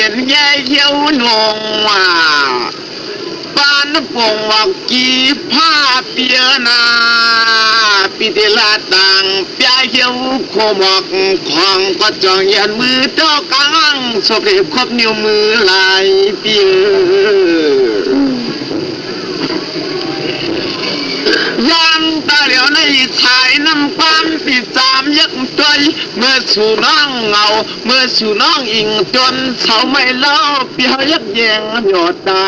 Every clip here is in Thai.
ยนแย่เยี่ยวหนงว่าปานปงวักกีผ้าเปียนาปิเดลาตังเปียเหียวโคหมอกของก็จองยันมือเจ้ากังสบเรียบครบนิ้วมือลายเปียยามตาเหลียวในชายน้ำความปีสามยักจอยเมื่อสู่น้องเงาเมื่อสู่น้องอิงจนเสาไม่เล่าเปียวยักแยงหยดตา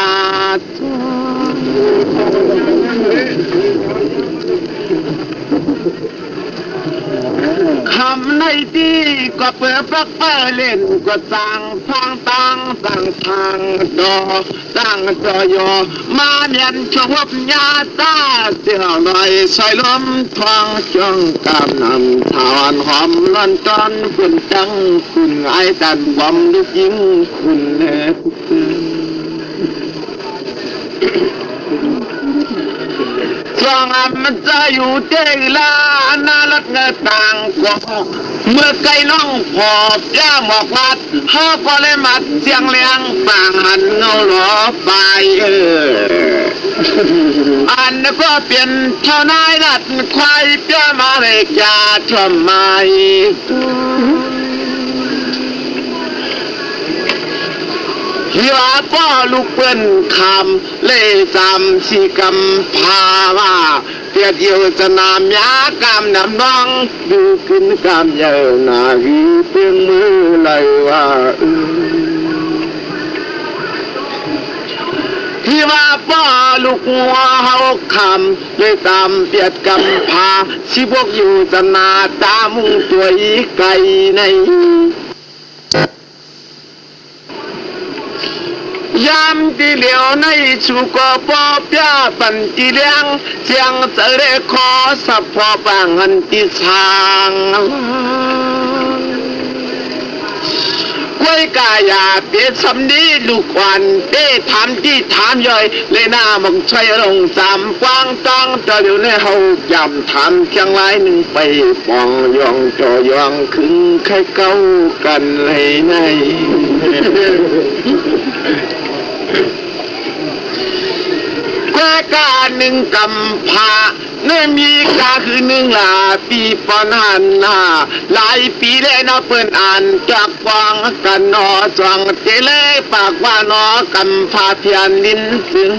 คำในที่ก็เปิดปักเปิดเล่นก็สั่งฟังตังสั่งทางดอสั่งจอยอมาเมียนชวบยาตาเสียวหน่อยใส่ลมทองจ้องกำนำทานหอมร้อนตอนคุณจังคุณไอ้ดันบอมลูกยิงคุณเล็บสองมันจะอยู่เจลานาลักเงาต่างกว่าเมื่อไก่น้องพอบย่าหมอกลัดเฮาก็เลยมัดเสียงเลี้ยงต่างหันเงาหลอไปอันก็เปลี่ยนเท่านายนัดควายเปี้ยมาเลยยาทำไมที่ว่าป้อลูกเปิ้นคำเล่จำสีกำพาว่าเปียเดียวจะนำยากำนำน้องดูขึ้นกำเยานาวีเพียงมือเลยว่าที่ว่าป้อลูกหัวเฮาคำเลยตามเปียดกำพาสิพวกอยู่จะนาตามุ่งตัวอีไก่ในยามที่เหลียวในชูก็ปอเปียปันตีเลี้ยงเสียงเสเรขอสับพอปังหันติชางกล้วยกายาเปียสำนีลูกควันเต้ถามที่ถามย่อยเลยหน้ามังช่วยลงจำกว้างตังจะเดี๋ยวในเฮายำถามเชียงรายหนึ่งไปปองยองจอยองขึ้นใครเก้ากันเลยในกว่ากาหนึ่งกำพาเนื่อมีกาคือหนึ่งลาปีปอนหันหน้าหลายปีแล้วนะเปิ้นอ่านจากฟังกันนอจวงเจเล่ปากว่านอกำพาเพียนลินซึ้ง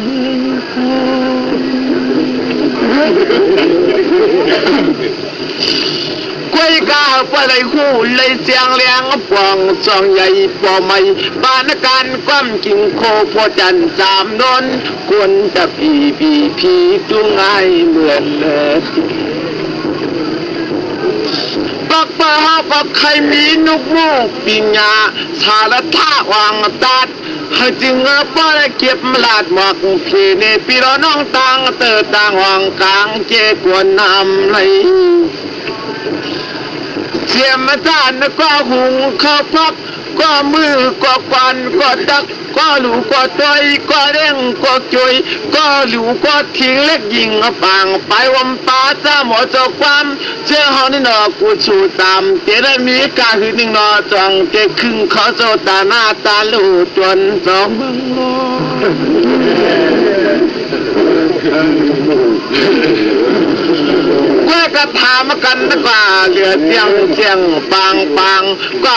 กวยกาปะเลยคู่เลยเสียงเลี้ยงปองจองใหญ่ปอไม่บ้านการความกินโคพอจันสามนนควรจะพีจุงไงเหมือนเลยปักปะฮาปักใครมีนุกมูกปิญญาสารท่าวางตัดให้จึงป้าได้เก็บมลาดหมอกพีเนปีรน้องตังเตอต่างห้องกลางเจกวนน้ำไหลเสียมาทานก็หุงข้าวพักก็มือก็ควันก็ดักก็หลูก็ต้อยก็เร่งก็จุยก็หลูก็ทิ้งเล็กยิงปังไปวันป้าจ้าหมอจความเจ้าเฮานี่นอกูชูตามเจได้มีการหือหนึ่งนอจังเจครึ่งเขาโจตาหน้าตาลูจนสองมึงโลก็ถามกันดีกว่าเหลือเสียงปังก็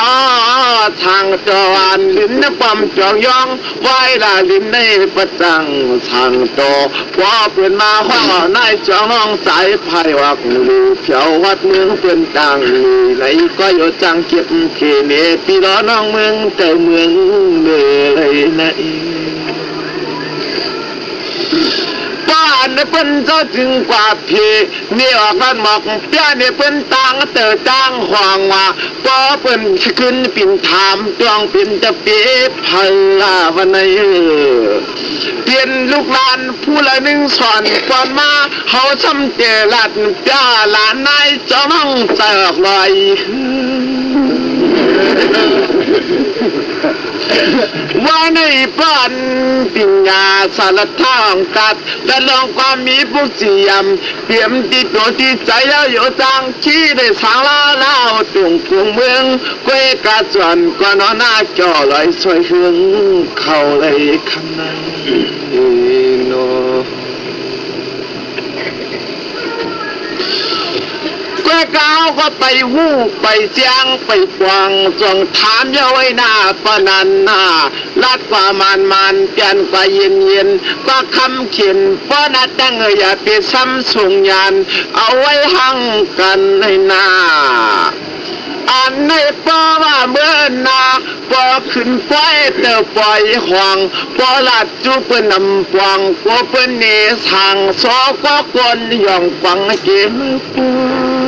ทางจวนลิ้นปั๊มจองยองไว้ละลิ้นในประจังทางโตพอเปลี่ยนมาห้องนายจองน้องสายไผ่วักลูเพียววัดเมืองเป็นต่างไหนก็อยู่จังเก็บเขเนปีล้อน้องเมืองแต่เมืองเลยนะบ้านเป็นเจ้าจึงกว่าพี่นี่ออกกันหมอกเปี้ยนี่เป็นตังเตอจ้างห่วงว่าป้อเป็นขึ้นปิ่นถามจองปิ่นจะเปียพลาวันไหนเปลี่ยนลูกหลานผู้ละหนึ่งสอนก่อนมาเขาทำเจรัดจ้าหลานนายเจ้าน้องเจิกลอยว่าในบ้านปิญญาสารทางกัดและลองความมีผู้เสียมเปี่ยมที่ตัวที่ใจแล้วอยู่จางชี้ได้สางลา าวตุงกรุงเมืองก้วยกาจวนกว่านอหน้าจ่อลอยสวยหึงเข้าเลยข้างในโนก้วยกาวก็ไปหู้ไปเจียงไปกวางจงถามเยาไว้หน้าปนันหน้าลัดกว่ามันเปลี่ยนกว่าเย็นก็คำเขียนป้อนัดตั้งอย่าไปซ้ำส่งยานเอาไว้หั่งกันในหน้าอันในป้อว่าเมื่อนาป้อขึ้นป้อยเตอปล่อยห่วงป้อลัดจูเปิ้นนำปวงป้อเปิ้นเนสางซอก็กวนย่องฟังเกมป้อ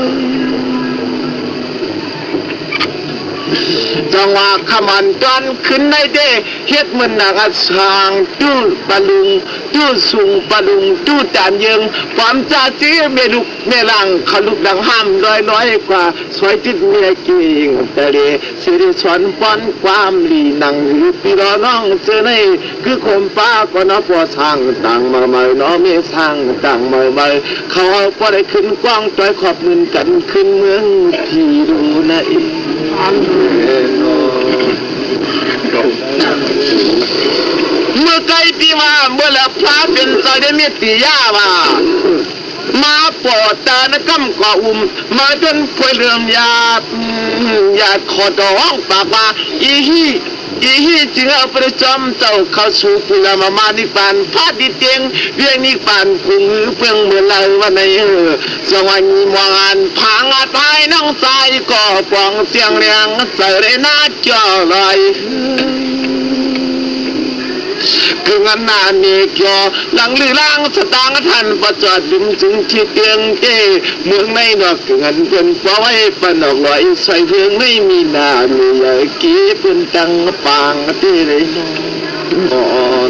จังว่าขมันจอนขึ้นในเด้เฮ็ดมันนักสร้างจู้ปะลุงจู้สูงปะลุงจู้จานยิงความจ่าจี้เมลุกเมลังขลุกดังห้ามน้อยกว่าสวยติดเมียกิ่งแต่เดสิริสอนป้อนความลีนังหรือปีรอน้องเจอในคือคมป้าก็น้อปอสร้างต่างมาใหม่น้อเมสร้างต่างมาใหม่เขาเอาปอได้ขึ้นกว้างจอยขอบมืนกันขึ้นเมืองที่ดูในเมื่อไกลปีมาเมื่อละพระเป็นใจได้เมตติยาว่ามาปอดตานกำกว่ามาจนป่วยเรื่องยาขอดองปากว่าอีฮีจึงเอาประจำเจ้าเข้าสู่ปุระมานิปานพาดิเตียงเวียงนิปานกุงเพื่องเมื่อไรวันในสวรรค์มองอันพังอาตายน้องใจก็ปองเสียงเรียงเสรนาจ่อลอยคืองานนาเนกยอหลังลือล่างสตางท่านประจอดดึงถึงที่เตียงเจ้เมืองในนอกคืองานเป็นเพราะไว้ปนอกลอยใส่เพื่องไม่มีนามีใหญ่กี้เป็นจังปางที่ไรนอ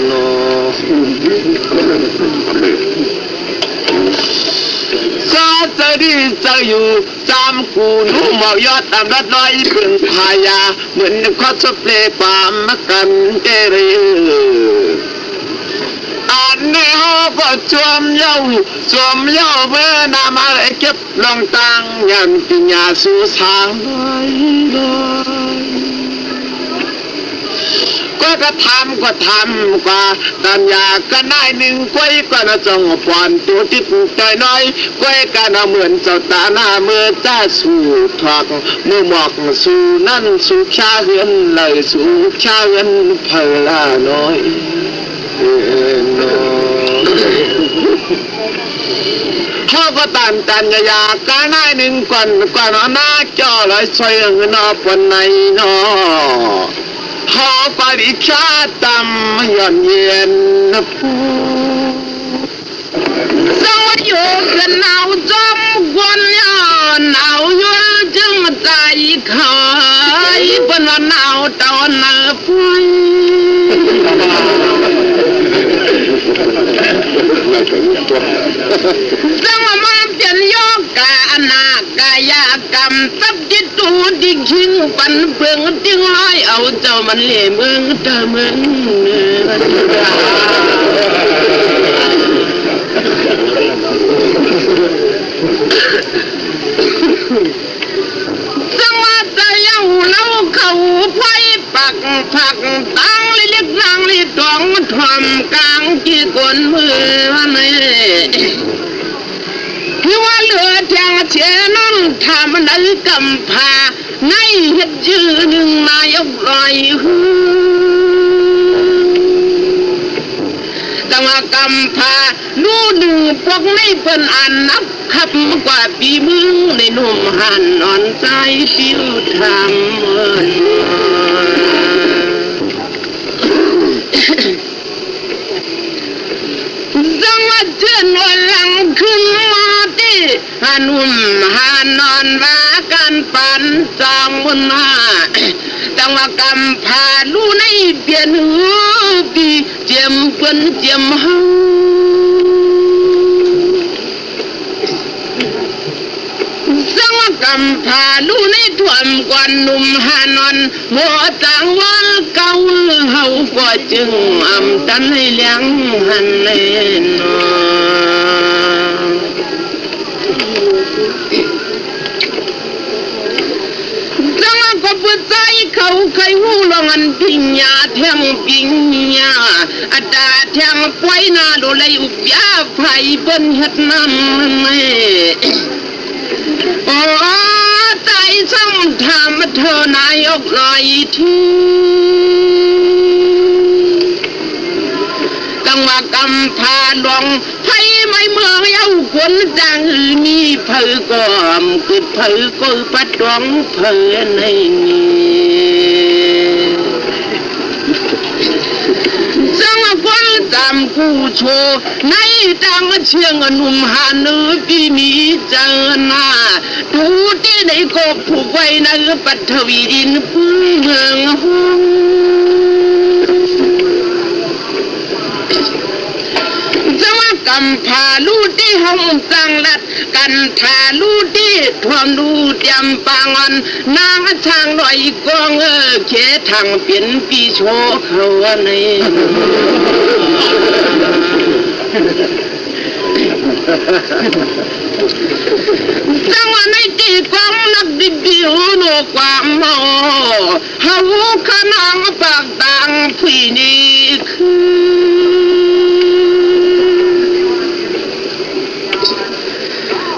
นซาจะดีจะอยู่จำกูนุ่มยอดตามรัดลอยเพื่องพายาเหมือนข้อสเปรย์ปามกันเจริญอันนี้เขาก็จวมเย้าเมื่อนามาเลยเก็บลองตังยันปิญญาสู่สางลอยก็ทำกว่าตัญญาก็ได้หนึ่งก้อยก็น่าจงปอนตัวติดใจน้อยก้อยก็น่าเหมือนเจ้าตาหน้าเมื่อจ้าสู่ทอกเมื่อหมอกสู่นั่นสู่ชาเฮือนเลยสู่ชาเฮือนเพลาน้อยเขาก็ตันยาก็ได้หนึ่งก่อนหน้าจ่อลอยซอยเงินปนในนอหอปริชาตำย่อนเย็นผู้สวัสดิ์อยู่กันหนาวจมกวนย้อนหนาวย้อนจึงใจเคยเป็นวันหนาวตอนหน้าพุยจังมาเปลี่ยนโยกาอนากายกรรมตับจิตตูดิขิงปันเปลืองจึงลอยเอาเจ้ามันเล่เมืองเธอเมืองจังมาจะยังเล่าเขาไฟปักผักตังเล็กนางลิดองทำกลางกี่คนมือวันนี้ที่ว่าเหลือแทงเชนั่นทำได้กำพาในเห็ดยืนหนึ่งนายกลอยแต่ว่ากำพาดูดึงพวกในเป็นอันนับขับกว่าปีมึงในนุ่มหันนอนใจฟิวทจังหวัดเชื่อนวันหลังขึ้นมาที่หานุ่มหานอนว่ากันปันจองมุนหาจังหวัดกำพาลู่ในเปลี่ยนหูปีเจียมเปิ้นเจียมเฮาจังหวัดกำพาลู่ในถ่วมกวนนุ่มหานอนหัวจังวันเก่าเฮาก็จึงอำตันให้เลี้ยงหันเล่น เขาเคยหูลองอันปิญญาแทงปิญญาอัตตาแทงปล่อยนาโดเลยอุบยาไฟเปิ้นเฮ็ดนั่นโอ้ใจซ้ำทำเธอนายกหน่อยทีกังว่ากำพาดองไฟไม่เมืองเย้าคนจังมีเผยก่อมคือเผยก็ปัดดองเผยในนี้จังคนจำกูโชในดังเชียงหนุ่มหาเนื้อพี่มีเจอหน้าดูที่ในกบผูกไว้ในปัทวีดินพื้นเมืองกำพาลูที่ห้องสังลัดกันทาลูที่ทวมดูเตรียมปังอันนางทางหน่อยกองเขทางเปลี่ยนปีโชเขาในจังว่าในที่กองนักดิบิวโนความเมาเฮาขนางปากต่างพี่นี่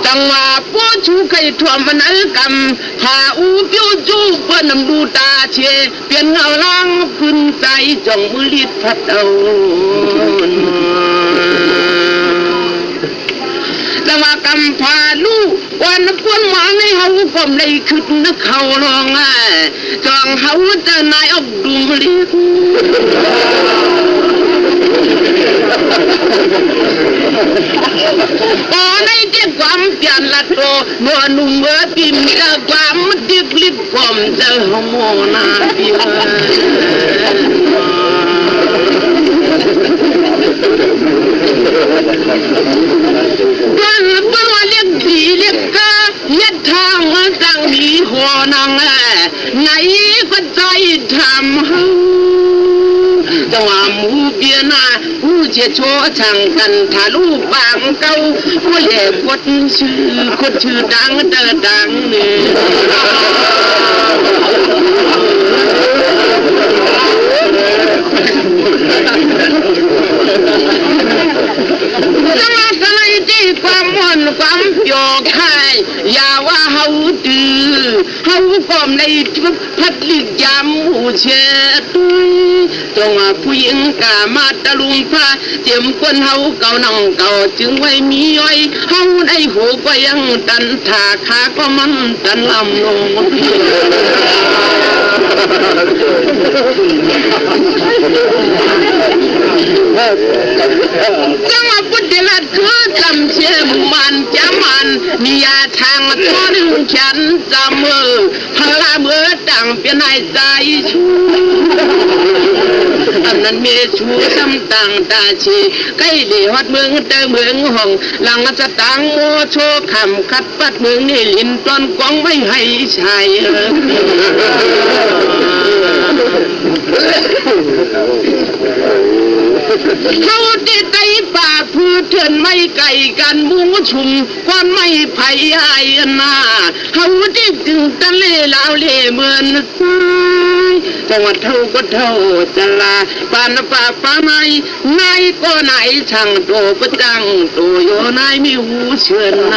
จังว่าผู้ชูไข่ถ่วมมันกำหาอูปิ้วจูเปิ้นนำดูตาเชเปลี่ยนเงาล่างพื้นใจจ้องมือลิดพัดเอาจังว่ากำพาลูกวันพวนหวังให้เฮาผมได้ขึ้นนึกเขาลองจองเฮาจะนายออกดูมลิดโอ้ในเด็กความเปลี่ยนละโตเมื่อนุ่มเมื่อปิ่มจะความดิบลิบความจะหโมนาเดียววันว่าเรียกผีเรียกกาเฮ็ดทางจังมีหัวนางไหนก็ใจทำจังว่าหมูเบียนาผู้เชี่ยวชาญช่างกันทาลูกบางเก่าผู้แย่คนชื่อดังเตอดังนี่จังว่าอะไรที่ความมันความโยกให้อย่าว่าเฮาดื้อเฮาก็ในพัดลิกยามหูเชตุยจงว่าผู้หญิงกามาตะลุงพาเจียมคนเฮาเก่านังเก่าจึงไว้มีอ้อยเฮาได้หูก็ยังตันถาขาก็มันตันลำลงจังว่าพุทธลัดคือจำเชื่อมันจำมันมียาทางตัวหนึ่งฉันจำมือพลาเมื่อต่างเป็นนายใจชูอันนั้นมีชูซ้ำต่างตาชีใกล้ดีฮอดเมืองแต่เมืองห้องหลังจะตังโมโชคำคัดปัดเมืองนี่ลินตอนกองไม่ให้ใช้เขาได้ไต่ป่าพืชเถื่อนไม่ไก่กันมุ้งชุมควันไม่ไผ่ไอ้นาเขาได้จึงตะเล่ลาวเล่เหมือนสายจังหวัดเท่าก็เท่าจะลาปานป่าป่าไม้นายก็นายช่างโตประจังโตโยนายมีหูเชื่อนน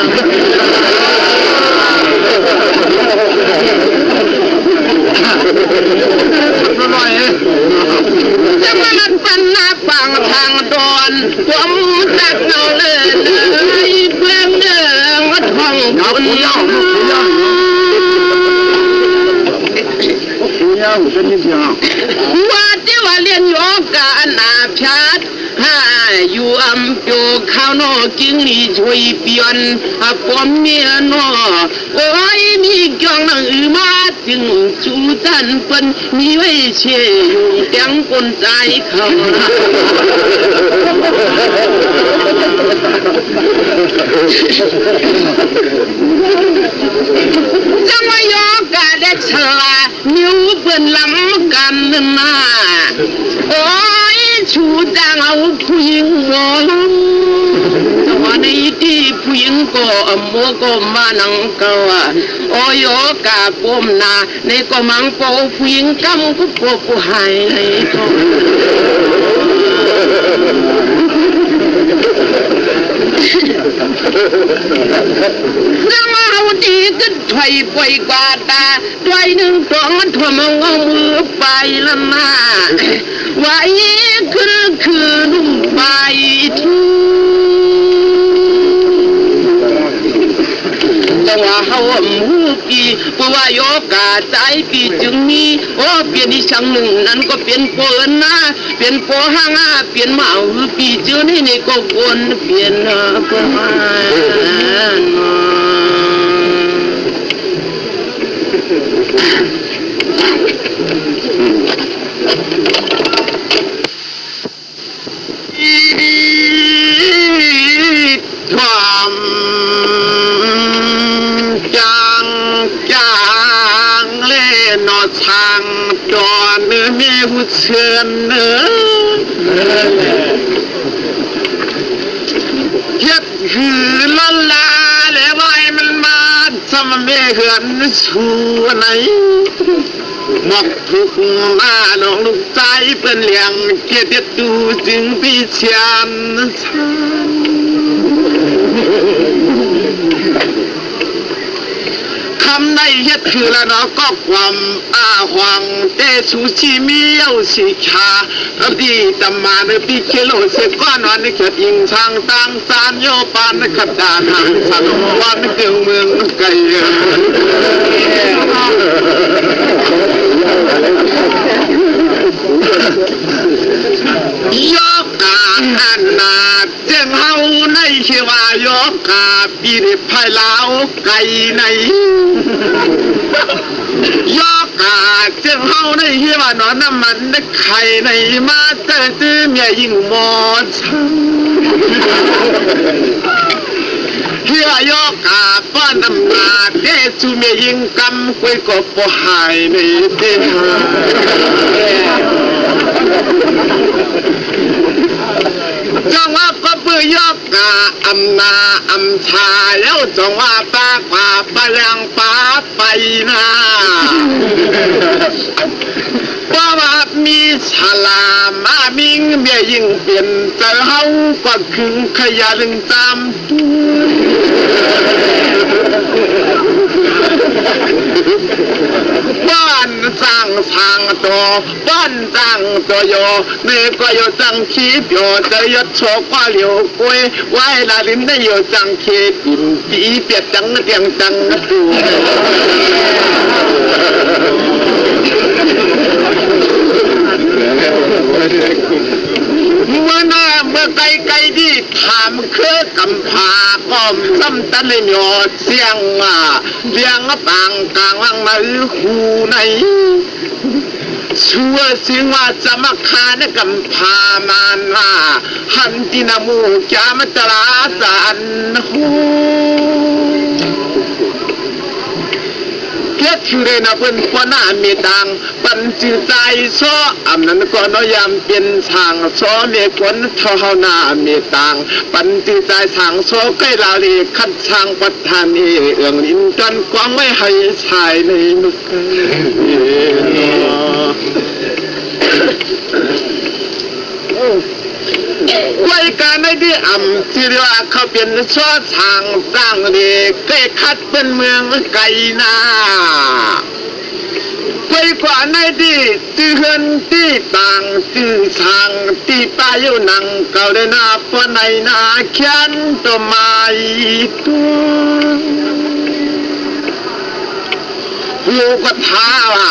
จะมาลัดปันนาปังทางดอนผมตักเอาเลยเพื่อนเดินวัดห้องคนว่าที่ว่าเรียนโยกานาพาดอยู่อำเภอข้าวนอกิ้งนี่ช่วยเปลี่ยนผมเมียนอโอ้ยมีกองหนังมาจึงจูจันเปิ้นมีไว้เชี่ยอยู่แกงคนใจเขาจังว่ายอกาได้ฉลานิ้วเปิ้นล้ำกันนะโอ้ยชูจังเอาผู้หญิงหมอลำแต่ว่าในที่ผู้หญิง ยิงก็โมก็มานังกวาโอโยกาปมนาในก็มังโปผู้หญิงกำก็โปผู้หายในก็น้ำเอาดีก็ถอยไปกว่าตาถอยหนึ่งสองถ่วมเอามือไปละมาไว้คือนุ่มไปที่จังว่าเฮามูปีเพราะว่าโยกาใจปีจึงมีโอ้เปลี่ยนอีสังหนึ่งนั้นก็เปลี่ยนโปนนะเปลี่ยนโปห้างเปลี่ยนมาปีจึงนี่ก็วนเปลี่ยนก็มาความจางเล่นอทางจอนเนื้อมีผู้เชิญเนื้อเฮ็ดคือละลาแล้วไว้มันมาทำไม่เหือนชูไหนหมกทุกมาน้องลูกใจเป็นเลี้ยงเกียรติดูจึงพี่เชียนฉันคำในเฮ็ดคือละเนาะก็ความหวังเตสุชีมีเย้าสิชาแล้วดีตำมาในปีเคโลเสก้อนวันในเขตอิงทางต่างสารโยปานขัดดานหางสันวันเกืองเมืองไกลยกกาอันนาเจ้งเฮาในเชวายกกาปีเดภายลาวไกลในยกกาเจ้งเฮาในเชวานอนน้ำมันในไข่ในมาเตื้อเมียยิ่งหมอช้ำเฮียยกกาป้อนน้ำนาเดจูเมียยิ่งกำคุยกบปหายในเดืจังว่าก็เปื่อยกกาอำนาอำชาแล้วจังว่าปากป่าปยังป่าไปนาว่าว่ามีฉลามามิงเมียยิ่งเปลี่ยนเจอเฮาก็คือขยันตามบ้านสร้างตัวบ้านสร้างตัวโยนี่ก็โยจังขีบโยจะยศโชกว่าเหลียวกล้วยไว้ลาลินได้โยจังขีดปีเปียดจังเตียงจังดูเมื่อหน้าเมื่อไกลที่ถามคือกำพาก้อมซ้ำตันเลยหยอดเสียงเลี้ยงปางกลางวังมาหูในชัวสิงว่าจะมาคานกำพามานว่าหันตินามูจามตราสันหูเกิดขึ้นเลยนะเพิ่นปนามีตังปันจือใจซ้ออำนั้นก็น้อยยามเป็นช่างซ้อเมีคนเท่าหน้ามีตังปันจือใจช่างซ้อใกล้ลาลีคัดช่างปัทานีเอื้องลิ้นกันกวางไม่ให้ชายในมุกไว้การในที่อ่ำที่เรียกว่าเขาเป็นชอทางสร้างเด็กใกล้คัดเป็นเมืองไกลนาไว้กว่าในที่ตื้อเฮือนที่ต่างตื้อทางที่ป้าอยู่นังเก่าได้นาปนในนาเขียนตัวไม้ตัวลูกก็ท้าว่า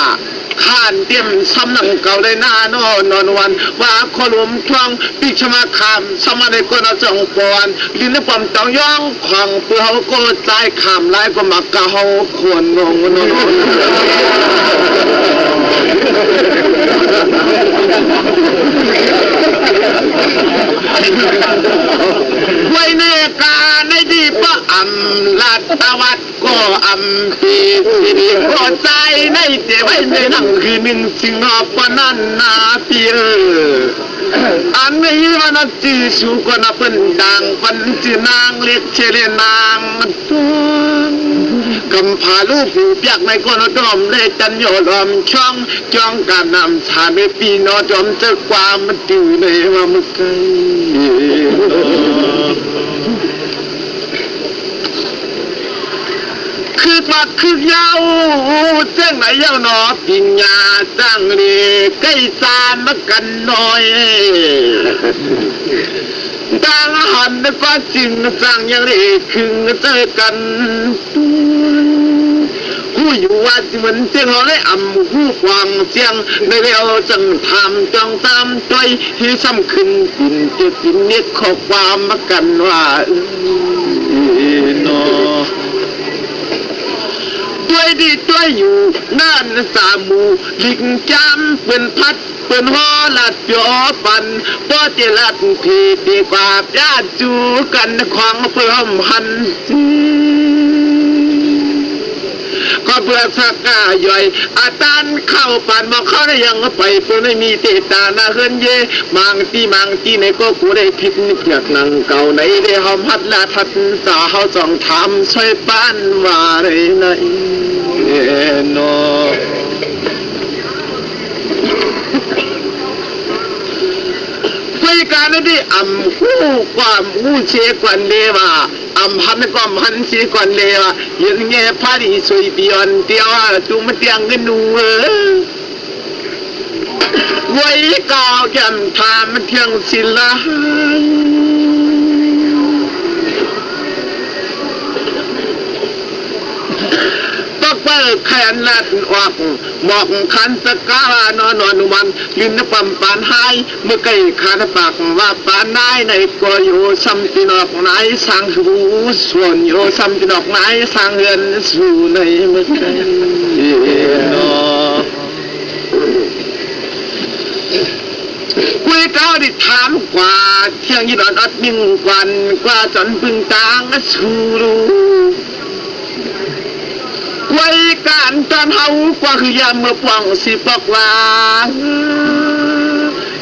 ข้านเตรียมซ้ำหนังเก่าเลยหน้านอนวันว่าขลุมทวงปิชมาคำสมาในกนจงปอนลินปั๊มตองย่องของเปื่อโกใจขามไล่ก็มักกะเฮาควรงงนไว้ในกาในดีปะอำลาตวัดก็อำปีสิริก็ใจในเจไว้ในนั่งคือหนึ่งสิงหปนันนาเปีย อันนี้วันจีสุกนเป็นดังปันจีนางเล็กเชลนางตัวกำพาลูกผู้เปียกในก้นดอมเลจันโยลอมช่องจ้องการนำชาเมปีนอจอมเจอความมันติวในว่ามึงไกคือปัดคือยาวเจ้งไหนยาวหนอปิญญาจังเรใกล้ซานมากันหน่อยดังหันก็จริงจังยังเรคึงเจอกันผู้อยู่ว่าจิมันเจ้งเราได้อ่ำผู้ควางเสียงในเร็วจังทำจังตามใจที่ซ้ำขึ้นปิ่นจะปิ่นเน็ตข้อความมากันว่าโนด้วยดีด้วยอยู่นั่นสามูลิงจำเป็นพัดเป็นหอลัดยอปันป้อเจลัดพีดีกว่าญาติจูกันของเพื่อมหันซีก็เพื่อสักกาย่อยอาตานเข้าปันบอกเขาได้ยังไปเพื่อไม่มีเตตาหน้าเฮือนเย่มังตีในก็กูได้ผิดนิจนังเก่าในได้หอมฮัดละทัดสาเขาจ้องทำช่วยป้านว่าไรไหนโนไปการนี้อ่ำคู่ความมู่เชกวันเดว่าอ่ำพันความพันชีกวันเดว่ายืนเงี้ยพาดีสวยปีอันเดียวจุ่มเตียงกันนูไว้ก่าวแก้มทามเทียงศิลาเปิดแขนลัดออกหมอกขันสกานอนมันยืนปั๊มปานหายเมื่อไก่ขันปากว่าปานนายในก็อยู่ซ้ำที่นอกนายสร้างหูส่วนอยู่ซ้ำที่นอกนายสร้างเงินสู่ในเมื่อไก่คุยเก้าดิถามกว่าเที่ยงยี่ดอนอัดมิ่งกวันกว่าจนพึงตางสู่รู้ไว้การตอนเฮากว่าคือยามเมื่อปวงสิปอกว่า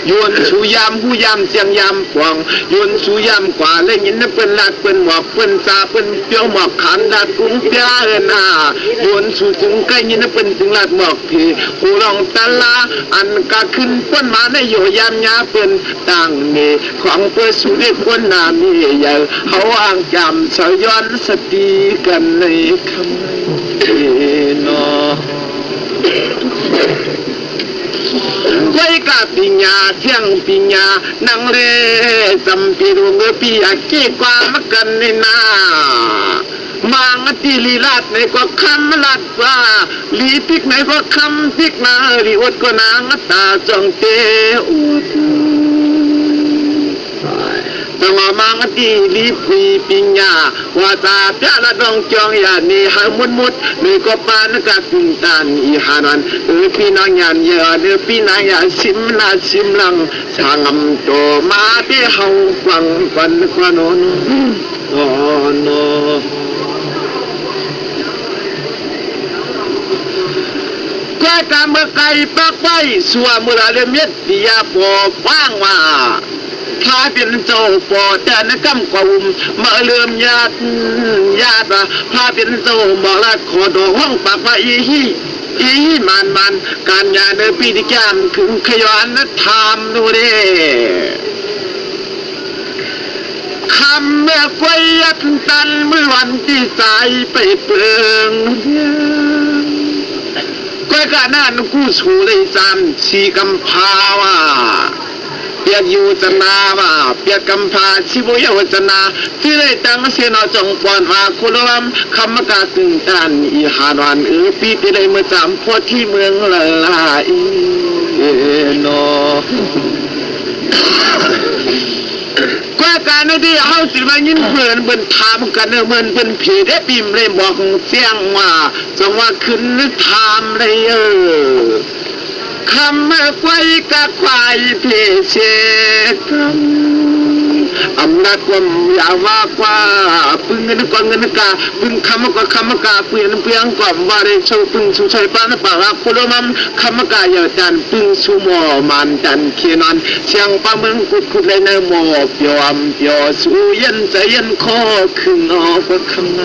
โยนชูยามผู้ยามเสียงยามปวงโยนชูยามกว่าเลยยินนั่นเป็นลาดเป็นหมอกเป็นซาเป็นเปียวหมอกขันลาดกุ้งเปียเอินอาโยนชูถึงใกล้ยินนั่นเป็นถึงลาดหมอกผีหูลองตะลาอันกะขึ้นป้นมาในโยยามยาเป็นต่างมีของเปิดสูได้พ้นนามีใหญ่เขาอ่างจำสย้อนสติกันในคำโนไว้กับปิญญาเที่ยงปิญญานังเลจำปีรุงปีอาเกี่กว่ามักกันในนามังตีลีลาดในก็คำลัดว่าลีพิกในก็คำพิกนาลีอดก็นางตาจงเตอุดจังมังตีลีปีปิญญาว่าตาเจ้าละดองจองยานีหามุดนี่ก็ปานกักตึงตานอีหานันพี่น้องยานเยอะพี่นายาซิมนาซิมลังสางมโตมาที่เฮาฟังฟันกว่าโนนโอ้โนก็ตามเมื่อไก่ปักไว้สัวเมื่อเรียมเย็ดปียาปอฟังว่าถ้าเป็นโจปอแต่นักกำกว่ามาเลื่อมญาติว่าถ้าเป็นโจบอกละขอดอกห้องปากว่าอีมันการงานในปีที่แก้มถึงขยันนัทำดูดิคำเมื่อไฟยัดตันเมื่อวันที่สายไปเปลืองก็การนั้นกู้ชูเลยจำชีกำพาว่าเปียกอยู่จนาว่าเปียกกำพาชิบุยวัจนาที่ได้ตั้งเสียนอจงปอนมาคุลรัมคำมกาตึงตันอีหานวันปีที่ได้เมื่อจำพอที่เมืองละลายโนก็การนั้นที่เอาสิมายินเพื่อนเป็นถามกันเหมือนเป็นผีได้ปิมเลยบอกเสียงว่าจังว่าขึ้นนึกถามเลยคำเมื่อไฟกับควายเพเชค อำนาจความยาวมากกว่าปึงเงินกว่าเงินกาปึงคำกว่าคำกาเปลี่ยนเปลี่ยนก่อนว่าได้โชว์ปึงสุชัยปานปากโคโลมัมคำกาอย่าจันปึงสุหมอมันจันเขียนอนเชียงปาเมืองกุดกุดเลยในหมอเปียวอำเปียวสู้ยันใจยันคอขึ้นออกว่าคำไหน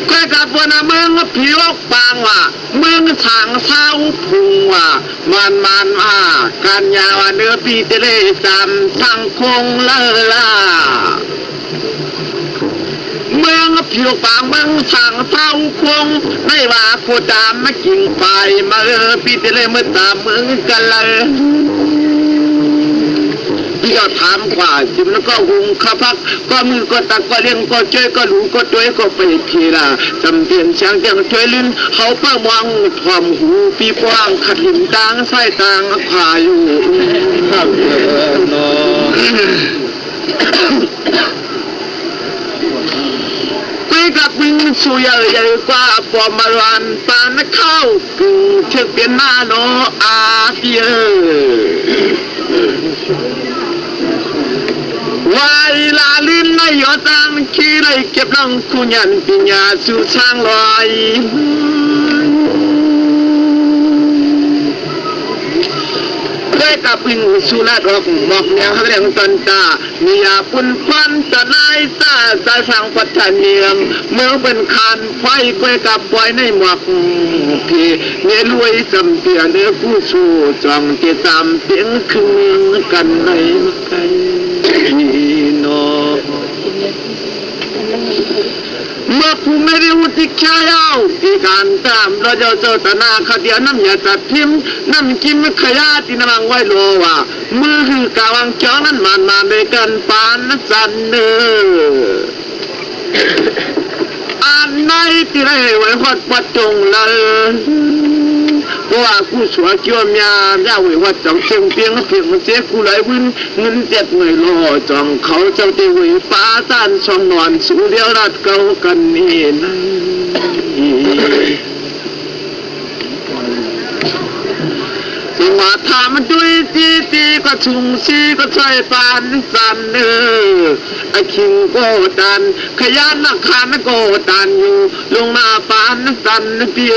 ก็กับวันเมืองผิวปางว่ะเมืองทางเศร้าพุงว่ะมันว่าการยาวเนื้อปีเตเลจำทางคงเลล่าเมืองผิวปางเมืองทางเศร้าคงไม่ว่าโคตามมากิ่งไปมาปีเตเลเมื่อตามเมืองกันเลยพี่ก็ถามกว่าจิมแล้วก็หุงข้าพักก็มือก็ตักก็เลี้ยงก็ช่วยก็รู้ก็ช่วยก็ไปพีละจำเป็นช่างจังช่วยลิ้นเขาเป้ามองทอมหูปีกว้างขัดหินต่างสายต่างพาอยู่ข้างเดินนไปกับวิ่งสู้ใหญ่กว่าปอมารานปานเข้ากึ่งเชือกเป็นหน้าโนอาเปียวายลาลินในยอตังขี้ไรเก็บลังคุญันปิญญาสู่ช่างลอยได้กับปิงสุราดอกหมอกเนี่ยเขาเรียกตันตามียาปุ่นควันตะนายตาตาสังปัตเนียงเมื่อเป็นคานไฟก้อยกับปล่อยในหมอกพี่เนี่ยรวยจำเตียเนื้อผู้ชูจองเกี่ยตามเสียงคืนกันในไกลโนเมื่อผู้ไม่ได้อุติชายเอาที่การตามเราจะเจอตนาขเดียน้ำยาจัดพิมพ์น้ำกิมขยาที่นำไว้โลว่ามือคือกาวังจ้องนั้นมันมาด้วยกันปานสันเนออันไหนที่ได้ไว้หอดปัดจงเลยเพราะว่ากูสวยเกี่ยวเมียย่าไว้ว่าจังเชียงเพียงเพียงเสียกูไหลวินเงินเจ็ดเงยรอจองเขาเจ้าตีไว้ฟ้าต้านช่องนอนสูเดียวรัดเก่ากันนี่นะสิว่าทามันด้วยจีก็ชุงซีก็ช่วยปานสันเนอไอ้คิงโกตันขยันนักขานโกตันอยู่ลงมาปานสันเปีย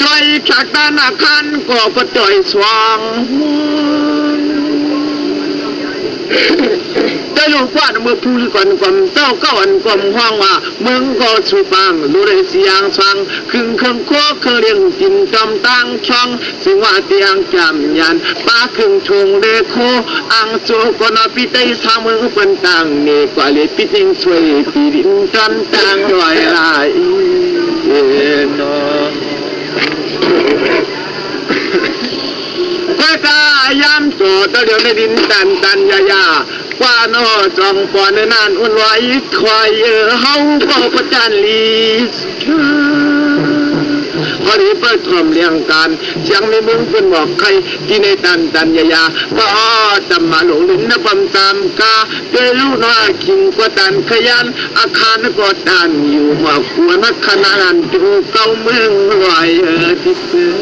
จ่อยฉักตาหน้าคันก็จ่อยสว่างได้ลูกว่าเมื่อพูดก่อนความเจ้าก็อันความห้องว่าเมืองก็ชูปังรู้ได้เสียงฟังคึงเครื่องโคเคเรียงจินจำตั้งช่องสิว่าเตียงจำยันป้าคึงชงเดโคอังโจก็นอปีไตสามเมืองเป็นตังเนกว่าเลปิจิงสวยปีดินจำตั้งลอยลายนอก็กายามโจตเดียวในดินตันยากว่าโนจองปอนนานอุ่นไว้คอยเฮาก็ประจันลีพอดีเปิดทอมเลี้ยงกันเสียงในมึงเป็นบอกใครที่ในตันยาก็จำมาหลงลิ้นนะความตามกาเกลูน้อยคิงกว่าตันขยันอาคารก็ตันอยู่มาขัวนักขนาดดูเก้าเมืองลอยที่เสือ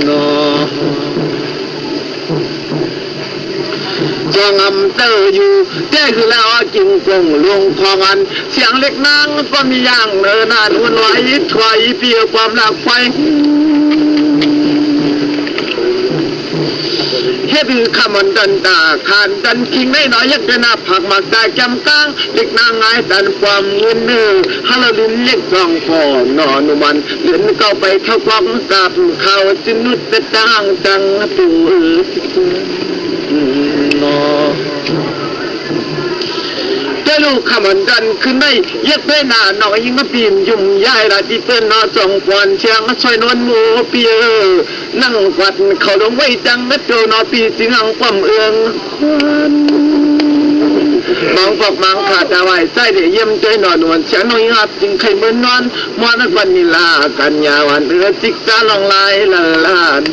นอจองอำเตออยู่แจ้คือแล้วจิงกงลงพองันเสียงเล็กนางก็มีย่างเนินนานวนไว้ถอยเปียความหลักไฟเฮ็ดขมันดันตาขานดันคิงได้น้อยยักษ์นาผักหมักตาจำกลางเล็กนางไงดันความเงินเนื้อฮัลโหลลิ้นเล็กจองพอนอนุมันเลื่อนเข้าไปเข้ากล้องกับเขาจินุดจะจ้างจังตัวเจ้าลูกขมันดันขึ้นได้ยักได้หน้าหน่อยยิ่งก็ปีนยุ่งย่ายราที่เป็นนอจองปอนเชียงช่วยนวลหมูเปียนั่งกวัดเขาลงไว้จังนัดโจนอปีจิงหังป้อมเอืองมองปอกมังขาดเอาไว้ใส่เดียเยี่ยมใจนอนวันเชียงน้อยหับจึงใครเหมือนนอนมอนัดวันนิลากันยาวันเอือจิกตาลองลายละลาน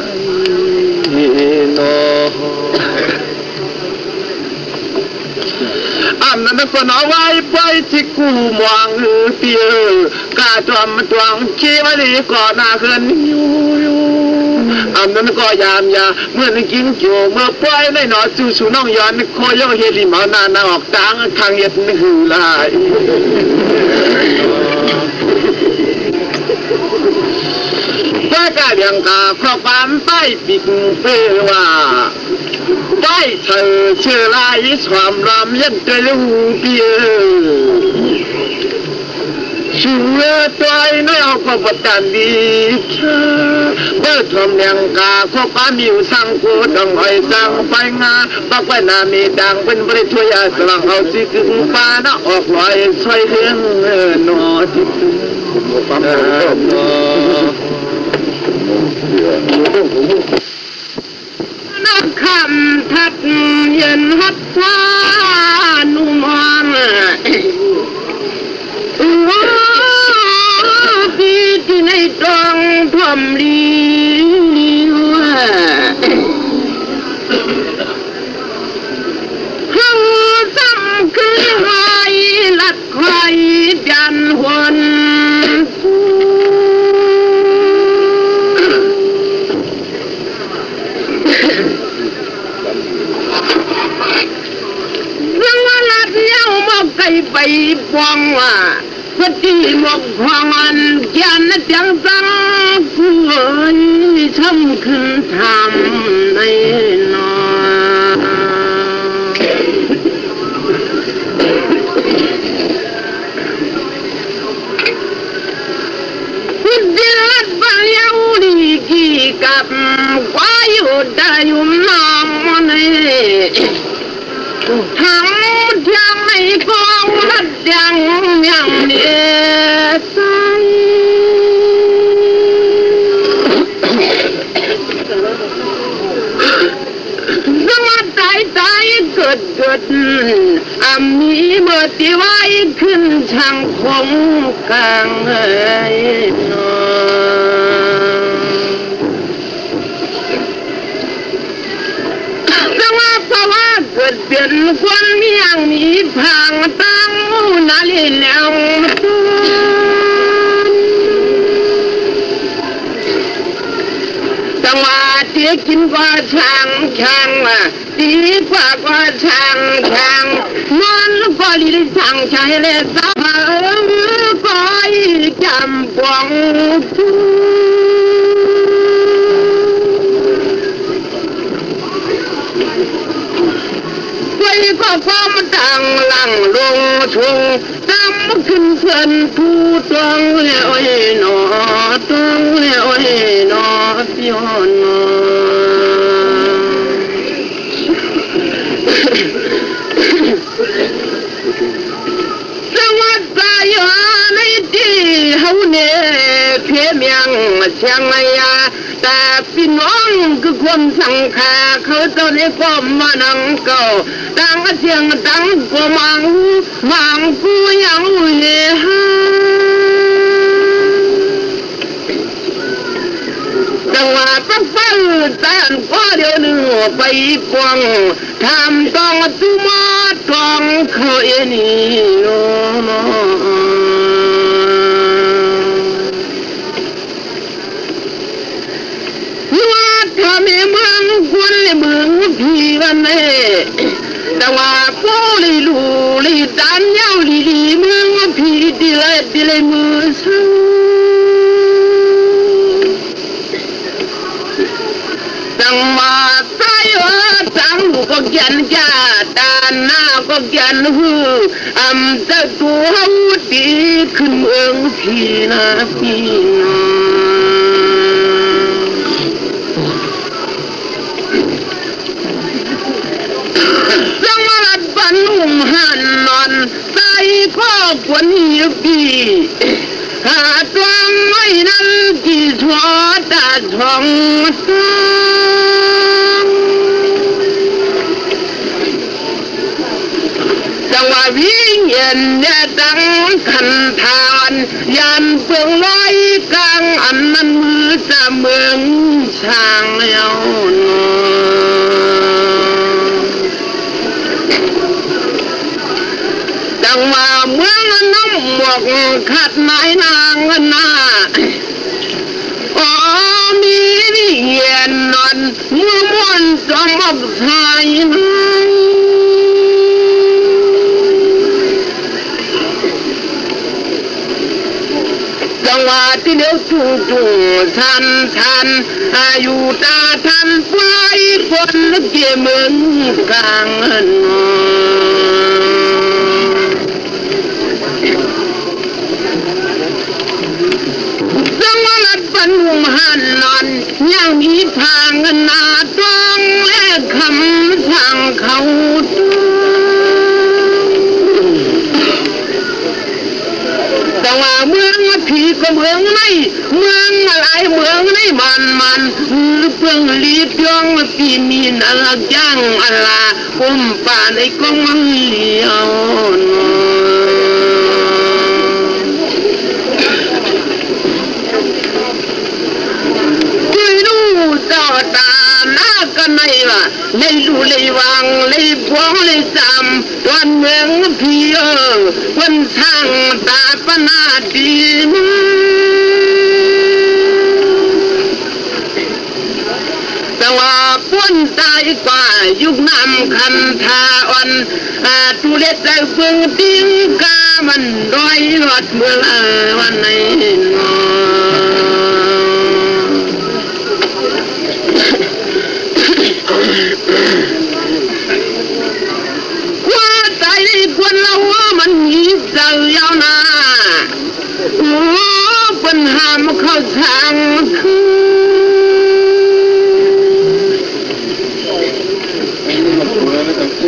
โน อันนั้นก็น้อไว้ไปที่กูมองเตียกาจอมตวงชีวลีก่อหน้าเกินอยู่อันนั้นก็ยามยาเมื่อนึกกินอยู่เมื่อปล่อยในหนอจูสูน้องย้อนคอยเฮลิมานาออกตังทางเย็ดนึกหือลายก็กาเดียงกาครอบบ้านใต้ปิดเปว่าใต้เธอเชื่อลายความรำยันเตลูเปียชูตัวน้อยเอาก็บตันดีเมื่อทำเนียงกาครอบบ้านอยู่สังกูต้องไอ้สังไปงาปักไว้นามีดังเป็นบริทุยาสลังเอาสิถึงป้านะออกลอยช่วยเลี้ยงนอที่ตึงนักคำทัดเย็นฮัดทานุมานว่าปีที่ในตรงทำลีว่าหังซ้ำคือไว้ลัดไข่ยันหวนไปบวงว่าพอดีหมกพองยันจังสังคุยช้ำขึ้นทำในนอพุทธิรัตบาลยาลีกีกับวายุดายุนามในทั้งยังไม่กองรัดยังเดียใจสมัดใจเกิดมีเมื่อที่ไว้ขึ้นช่างคงกลางนอเกิดเป็นคนยังมีทางตั้งนาลีแล้วจังหวะที่กินก็ช่างดีกว่าก็ช่างนอนก็ลีช่างใช้เลยสักก็จำปองก็ความต่างหลังลงชงจำขึ้นเพื่อนผู้ต้องแล้วหนอต้องแล้วหนอพี่หนอจังหวัดสายในที่เฮาเนี่ยเพียงยังเชียงใหม่แต่พี่น้องคือคนสังขาเขาตอนนี้ก็มานั่งเก่าดังเสียงดังก็มังกูยังเลี้ยจังหวะตั้งแต่แต่ก็เดี๋ยวหนึ่งไปกวางทำต้องตุมาต้องเขาเอ็นี่ถ้ามีเมืองคนในเมืองพี่วันนี้แต่ว่าผู้ลีลูลีดันยาวลีเมืองพี่ดีเลยมือสั่งจังมาตายจังลูกก็แก่นจ้าดานหน้าก็แก่นหูจะตัวดีขึ้นเมืองพี่นะพี่น้องนุ่มหันนอนใจก็ควรยิบดีหาตัวไม่นั้นกี่ชัวตาทองจังว่าวิ่งเย็นเนี่ยดังขันทานยันเปลืองลอยกลางอันนั้นมือจะเมืองช่างแล้วนอ จังว่าเมืองน้ำหมวกขัดนายนางนาอ๋อมีเย็นนอนมือม้วนจอมอบชายจังหวะที่เดียวจู่ทันอายุตาทันไฟคนเกี่ยมึงกลางนจังหวะลัดปันหุมหันนอนยังมีทางนาตรงและคำสั่งเขาแต่ว่าเมืองผีก็เมืองไม่เมืองอะไรเมืองไม่มันเพิ่งรีบย่องปีมีนอะไรย่างอะไรกุมป่าในกองมังเลียวช่วยดูเจ้าตาหน้ากันไหนวะเลยดูเลยวังเลยพวงเลยจำวันเมืองผีวันทางตาปนาดีแต่ว่าพ้นตายกว่ายุคนำคันทาอ่อนตุเล็ดใจเพิ่งติ้งกามันร้อยรอดเมื่อวันไหนนอว่าใจคนเราว่ามันมีเจ้ายาวนาโอ้ปัญหามันเข้าทาง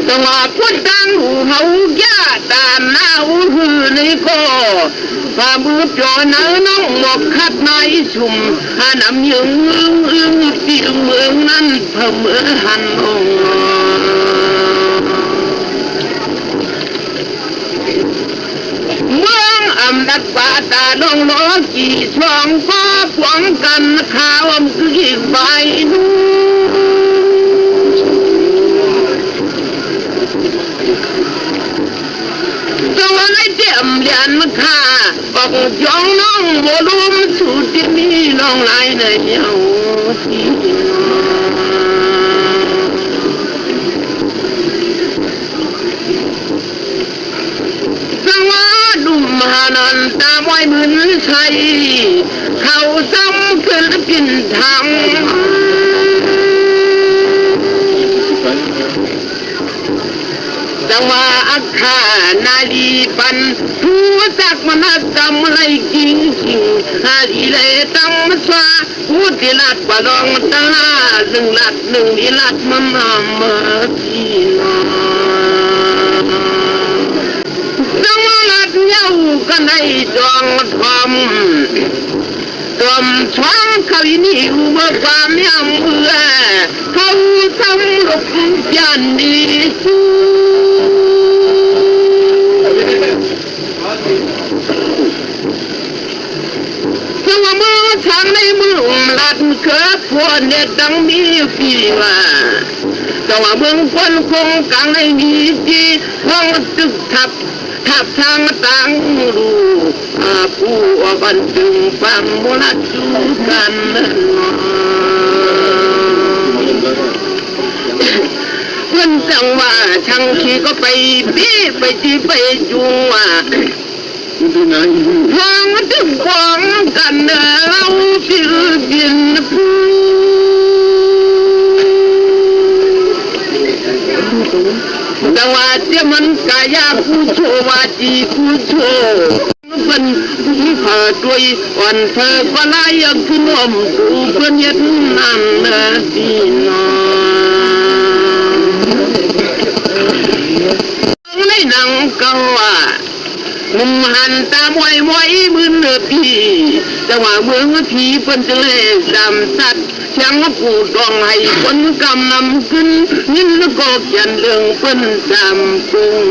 แต่ว่าพูดดังหูเขาย่าตาหน้าหูหือนี่ก็ฝ่ามือจอเนื้อน้องหมกคัดในชุ่มนำยึงที่เมืองนั้นเพิ่มเมื่อหันองเมืองอำดัดป่าตาลงโลกี่ช่องก็หวังกันข่าวคืออีกใบนู้จังหวะในเดียมเลียนมาค่าบอกยองน้องโมลุมสุดที่มีน้องไหลในเยาที่จังหวะดุมหานันตาไว้เหมือนใส่เขาซ้ำขึ้นกินทางจังว่าอักขานาลีปันผู้จักมันจำอะไรจริงฮาลีเลยตั้งมาสวาผู้ที่ลัดปะลองตาซึ่งลัดหนึ่งที่ลัดมันมาที่นอจังว่าลัดเย้ากันในจองทอมช่างเขาอินี่อุบความยำเอื้อเขาสำรบยันดีจังว่ามือทางในมือลัดเกิดพวนเด็ดดังมีฟีว่าจังว่าเมืองคนคงกลางในมีจีห้องตึกทับทางต่างรูผู้บันทึงฟังมูลจูกันเพื่อนจังว่าช่างขี่ก็ไปบี้ไปจีไปจูว่าทางตึกฟองกันเราฟิลบินแต่ว่าเจ้ามันกายาผู้โชวาจีผู้โชเป็นผู้เผยด้วยอ่อนเธอก็ลายขึ้นอมดูเพื่อนยันนั่นนะพี่น้องในหนังก็ว่ามุมหันตามไว้มือเนื้อพี่แต่ว่าเมืองพี่เพิ่นจะเล่ดำสัตว์ช่างปูดองให้คนกำนำขึ้นยินแล้วก็เขียนเรื่องเพิ่นจำปุง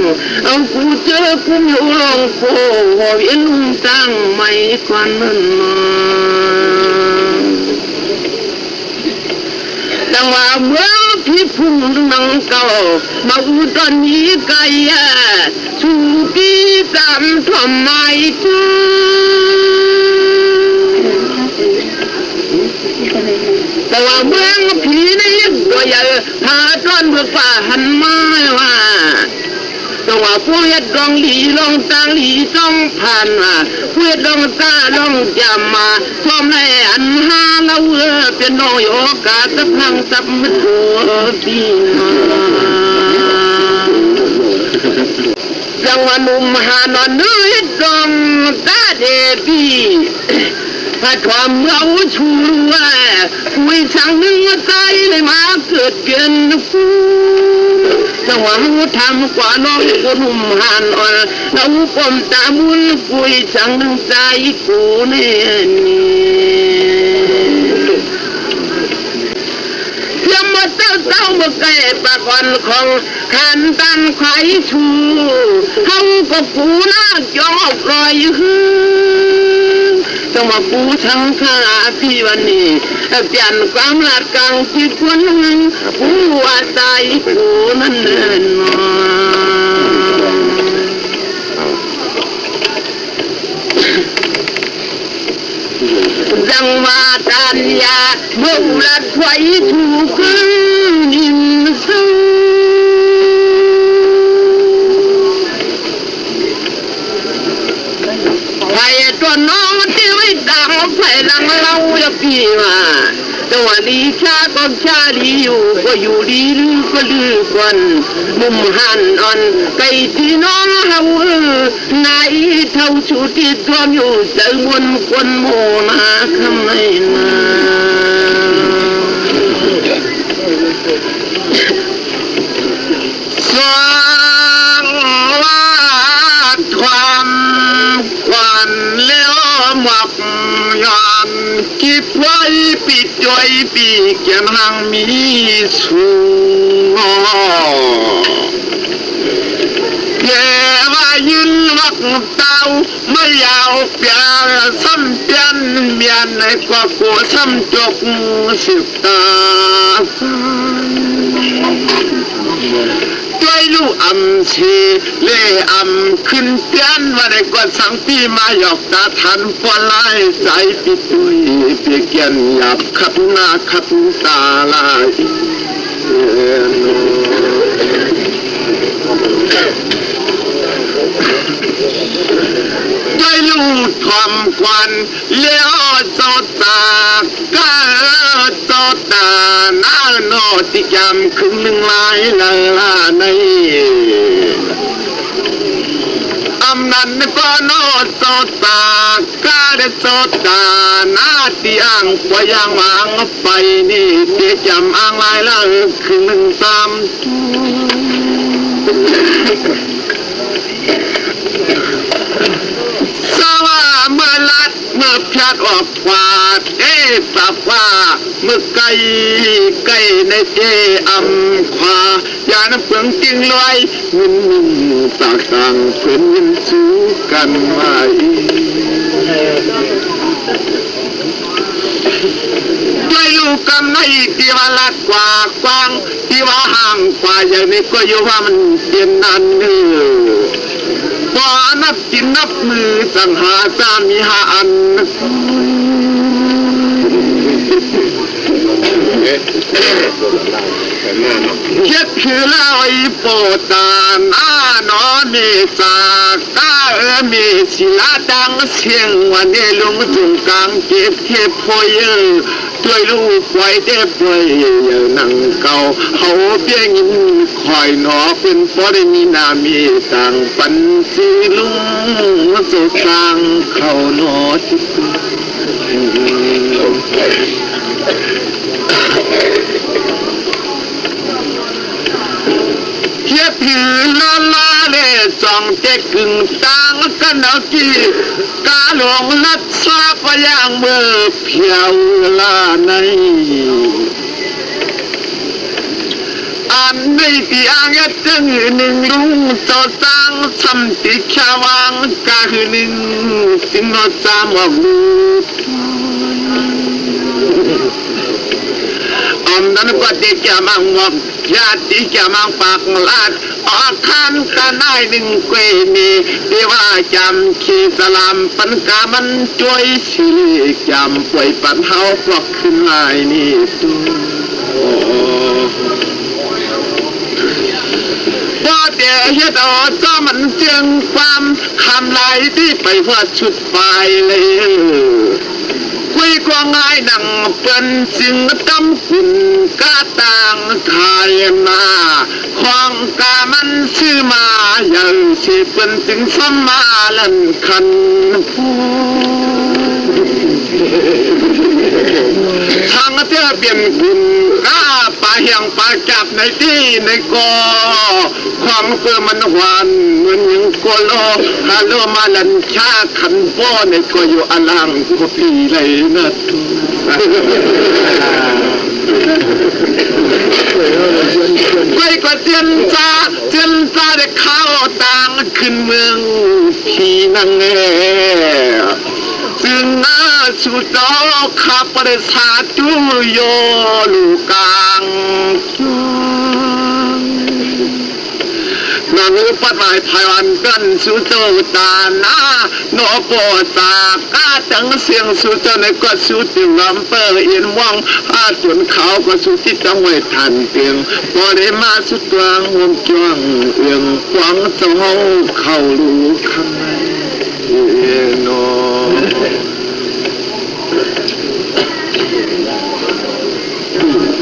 เอากูเจอกูอยู่ลองโผล่หัวเวียนลุงตั้งไม่ควันมันมาแต่ว่าเมื่อพี่พุ่งนังเก่ามาอุตอนนี้ไกลสูปี จำทำไมจ้าแต่ว่าเมืองผีนี่ตัวใหญ่หาต้นเพื่อฝ่าหันมาว่าตัวว่าผู้เฮ็ดลองหลีลองตางหลีต้องผ่านมาผู้เฮ็ดลองตาลองจำมาพร้อมในอันหาเราเป็นน้อยโอกาสจะพังจับมือปีมาจังหวะนุ่มหานอนนื้อดองตาเดบีถ้าความเมื่อชูว่าคุยช่างนึงใจเลยมาเกิดเกินฟูจังหวะทำกว่าน้องคนนุ่มหานอ่อนเราปมตามุนคุยช่างนึงใจกูเนี่ยยังมาเจ้ามาแก่ปากวันของขันตันไข่ชูเขาก็กูน่ายอกรอยฮือจังหวะกูช่างข้าที่วันนี้เปลี่ยนความรักกลางที่คนหนึ่งกูว่าใจกูนั่นเองจังมาตันยาเมื่อรัดไว้ถูกขึ้นยินซึ่งไผ่ตัวน้องที่ไว้ดังไผ่ดังเราจะพี่มาตัวดีชาก็ชาดีอยู่ก็อยู่ดีลือก็ลือกันมุมหันอ่อนไก่ที่น้องเฮาไหนเท่าชุดที่ทวมอยู่ใจมนคนโมนาคำไหนมาสร้างวาดความควันเลี้ยวหมักย้อนกิบไว้ปิดจอยปีกแก้มหังมีสูงแย่ว่ายืนวักเต้าไม่ยาวเปียซ้ำเปียนเมียนในกว่ากูซ้ำจกสิบตาด้วยลูกอำชีเล่อำขึ้นเปียนว่าในกว่าสังปีมาหยอกตาทันฟอนไล่ใจปิดตุยเปียเกียนหยับขัดหน้าขัดตาลายด้วยลูกทอมควันเลี้ยวโซตากาโซตาหน้าโนติจำขึ้นหนึ่งลายลาในอำนันก็โนโซตากาเดโซตาหน้าที่อ่างปวยางวางไปนี่เตียจำอ่างลายละขึ้นหนึ่งสามสว่าเมื่อลัดเมื่อพลัดออกขวาดปรับว่าเมื่อไก่ในเจอำขวายาน้ำเฟืองจริงลอยเงินต่างเพื่อนยินสู้กันไว้ด้วยลูกกำในที่ว่าลัดกว่ากว้างที่ว่าห่างกว่าอย่างนี้ก็อยู่ว่ามันเป็นนันเนื้อพอนับกินนับมือสังหาสามีหาอันเช็ดคือเล่าไอ้โปตานนอนมีสากตามีศิลาดังเสียงวันนี้ลุงจุงกลางเก็บพอยด้วยลูกไว้เด็บไว้นั่งเก่าเขาเบี้ยงินคอยหนอเป็นพอได้มีนามีต่างปันสีลุงสุดสร้างเขาหนอจิตเทียบถือลาเล่สองเจ๊กึ่งต่างกันเอาจีกาหลงลัดซาปอย่างเมื่อเพียวลาในอันนี้ที่อ่างจึงหนึ่งลุงต่อตั้งทำติชาวางกาคือหนึ่งสิงห์สามออกดูอ ำนั้นก็จะแกมังงอกญาติแกมังปากลาดออกคันกันได้หนึ่งเกวีมีที่ว่าจำขีสลามปันกามันช่วยสิจำป่วยปันเฮาปลอกขึ้นลายนี่ตัวพอเดี๋ยวเฮ็ดเอาก็มันเจียงความคำลายที่ไปพอดชุดไปเลยคุยกว่าง่ายดังเป็นสิ่งจำคุณกาต่างขายมาของกามันซื้อมาอย่างสิเป็นสิ่งสมมาลันคันผู้ทางเที่ยวเปลี่ยนคุณก้าป่าเหียงป่าจับในที่ในกอความเพื่อมันหวานเหมือนยังโกโลฮาโลมาลันชาขันโป้ในก็อยู่อลังก็ปีเลยนะไปกว่าเจียนซาได้เข้าต่างขึ้นเมืองพี่นังเอซึ่งน่าสุดอขับประสาจุโยลูกางนางปัดหมายไทยวันกันสุโจตานาโนโปตากาจังเสียงสุโจในก็สุติลำเปอร์เอียนว่องอาจนเขาก็สุติจังไว้ทันเตียงพอได้มาสุดกลางห่วงจ้วงเอียงหวังจะห้องเข้ารู้ข้างในโน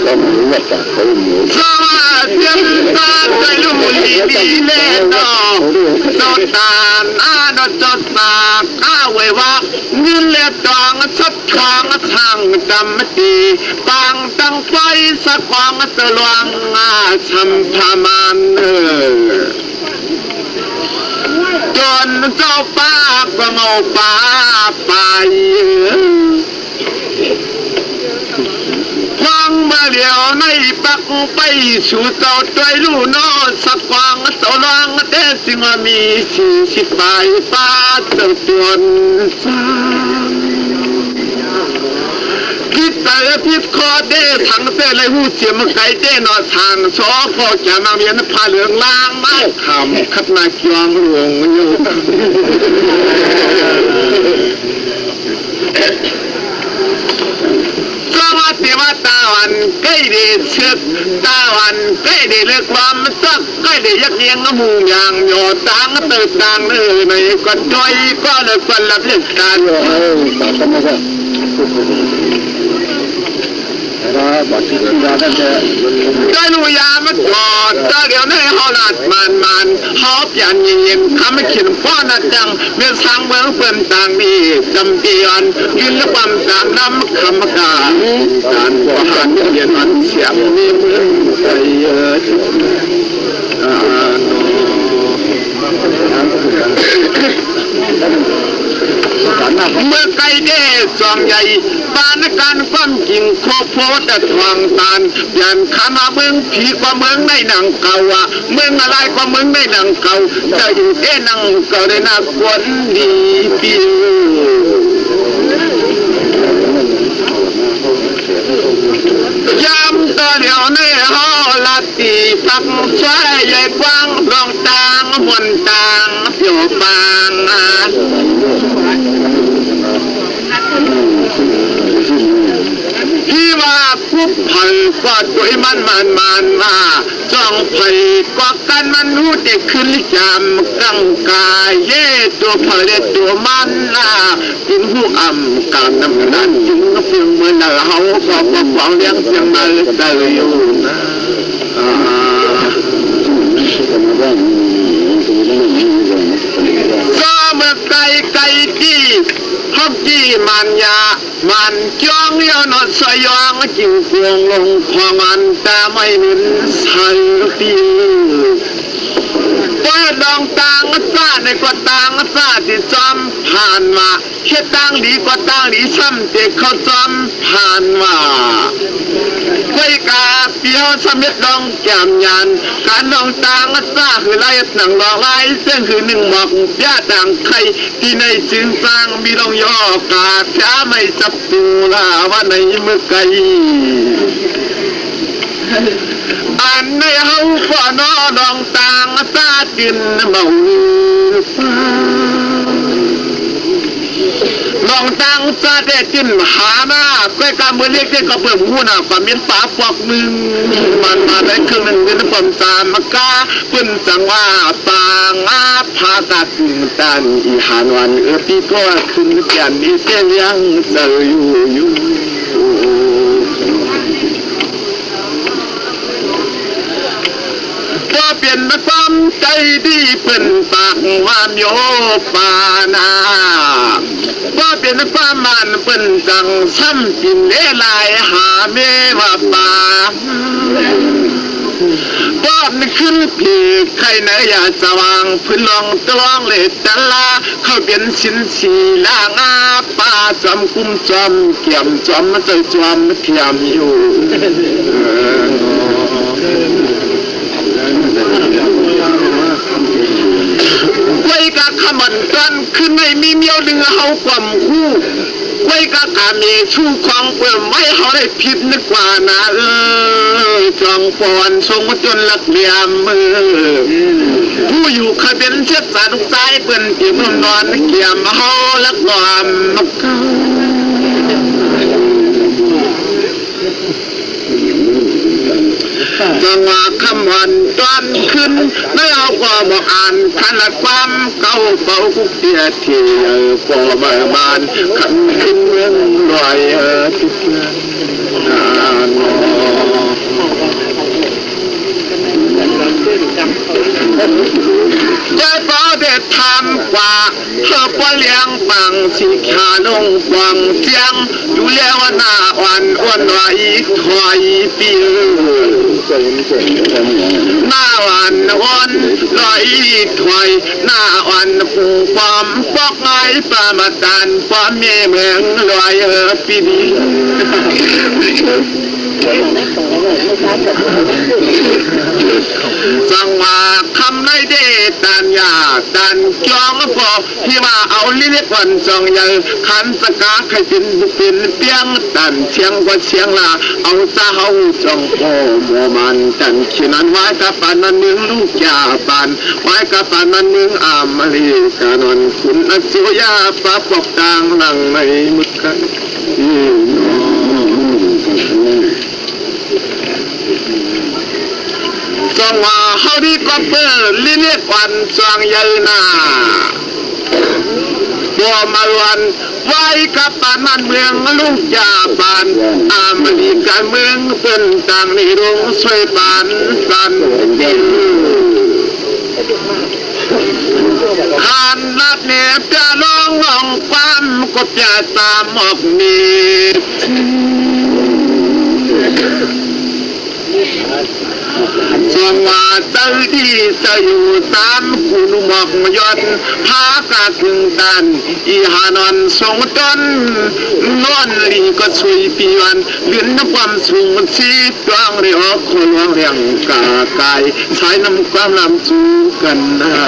ก็ไม่ว่าจะเขาหมูสวัสดีตาใจลูกดีดีเล่นจดตาหน้าจดตาข้าไว้ว่าเงินเล็ดดองชัดทางทางจำดีปังตั้งไฟสักวังตะลวงชัมพามันจนเจ้าป้าก็เมาป้าไปฟังมาเดียวในปักไปสู่เจ้าใจลูกน้อสักวังตะลวงแต่จึงมีสิไปป้าเจ้าจวนสางพิษแต่พิษคอเด้ทั้งเต้เลยหูเสียมไก่เด้นอทางสอพอจะมาเมียนพาเหลืองล่างไม้ขำขัดนาจวงหลวงอยู่ก็ว่าเทวตาวันใกล้เดือดเชือกตาวันใกล้เดือดเลือกความสักใกล้เดือดยักเยียงน้ำมูกอย่างหยอดต่างเติร์ต่างในก็จ้อยก็เลยคนละเรื่องการได้รู้ยามันกอดแต่เดี๋ยวนี้เขาหลัดมันเขาเปลี่ยนเย็นคำไม่เขียนป้อนจังเมื่อสร้างเมืองเปิ่นต่างดีจำเตียนยืนและความต่างน้ำคำกาการกว่าหันเย็นมันเสียงมีเมืองใจเยอะเมื่อไก่เด้จอมใหญ่ปานการความจริงโคโพแต่ทวงตานเปลี่ยนขามาเมืองผีกว่าเมืองในหนังเก่าอะเมืองอะไรกว่าเมืองในหนังเก่าจะอยู่แค่หนังเก่าได้น่ากลัวดีปิวยามตัวเดียวในหอลัดตีปักช่วยใหญ่กว้างรองตางบนตางเปียวบางที่ว่าคุบพันก็ด้วยมันมาจ้องไผ่ก็กันมันรู้จะขึ้นจำกังกายเย่ตัวผลิตตัวมันกินหูอ่ำการน้ำนั้นจึงเพียงเมื่อเราก็ฟังเลี้ยงเสียงมาได้อยู่นะก็เมื่อไก่ที่ฮอกกี้มันยามันจ้องเลี้ยวนอนสยองจิงพวงลงของมันแต่ไม่นินสันปีเปิดดองต่างซาในกว่าต่างซาที่จอมผ่านมาเฮ็ดต่างดีกว่าต่างดีซ้ำเด็กเขาจอมผ่านมาคุยกาเปียวสมิดดองแก้มยันการดองต่างซาคือไล่หนังหลอกไล่เส้นคือหนึ่งหมอกย่าต่างไข่ที่ในจึงสร้างมีดองย่อกาช้าไม่จับตูลาว่าในมือไก่ อันในเฮาพ่อน้อดองต่างตาจินเมาฟ้าลองตั้งซาเดจินหาหน้าก้อยกำมือเล็กเด็กก็เปิดหูน่ะความเป็นป่าปอกมึงมันมาได้ครึ่งหนึ่งเป็นความสามกาเปิ้นจังว่าปางอาพาตัดตันอีหานวันพี่ก็ขึ้นจันนี่เสียยังเจออยู่ก็เปลี่ยนความใจดีเปิ้นปากวามโยปานาก็เปลี่ยนความมันเปิ้นจังซ้ำกินเล่ลายหาเมว่าป่าป้อนขึ้นผีใครไหนอยากสว่างพื้นลองตลองเลยตะลาเขาเป็นชิ้นสีล่างอาป่าจอมกุ้มจอมเกี่ยมจอมมาเจอจอมเทียมอยู่ไว้กะขมันกันขึ้นในมีเมียวดึงเฮาความคู่ไว้กะกาเมชูของเปิ่มไว้เฮาได้ผิดนึกว่านะจองปอนทรงจนหลักเหลี่ยมมือผู้อยู่ขเป็นเชือกสาดุกซ้ายเปิ้นที่มันนอนเกี่ยมเฮาลักนอนมักเก่าจังหวะคำวันตอนขึ้นไม่เอาก็บอกอ่านขนาดความเก่าเบากุกเตียที่พอเมื่อบานขันขึ้นเมืองลอยทุกเดือนใจฟ้าเด็ดทำกว่าเธอป้อนเลี้ยงปังสีขาลงกวางเสียงดูแลว่าหน้าอ่อนอ้วนไหวถอยปีหน้าอ่อนอ่อนลอยถอยหน้าอ่อนผูกความปอกไงประมาทานความเมืองลอยปีนี้จังว่าคำในเดตันยาตันจองพอที่ว่าเอาลิ้นควันจองยังขันสกาใครเป็นบุกเป็นเปียงตันเชียงกว่าเชียงลาเอาซาเฮาจองโอโมมันตันขีนันไว้กับปานมันเมืองลูกยาปานไว้กับปานมันเมืองอามรีกานอนคุณอสุยาปะปอกต่างหลังในมุดกันจังว่าเฮาดีก็เปิดลิ้นควันจองยัยนาบัวมาวันไว้กับปานมันเมืองลูกยาปานอามรีการเมืองเป็นต่างในโรงสวยปานสันดินหานนัดเนบจะลองลองความก็จะตามออกนี้จังว่าเจ้าดีจะอยู่ตามคุณหมอกยอดพากาถึงตันอีหานอนทรงต้นนอนลีก็ช่วยปีวันเลือนน้ำความสูงชีตวงเรียกคนวางเรียงกากายใช้น้ำความลำจูกันได้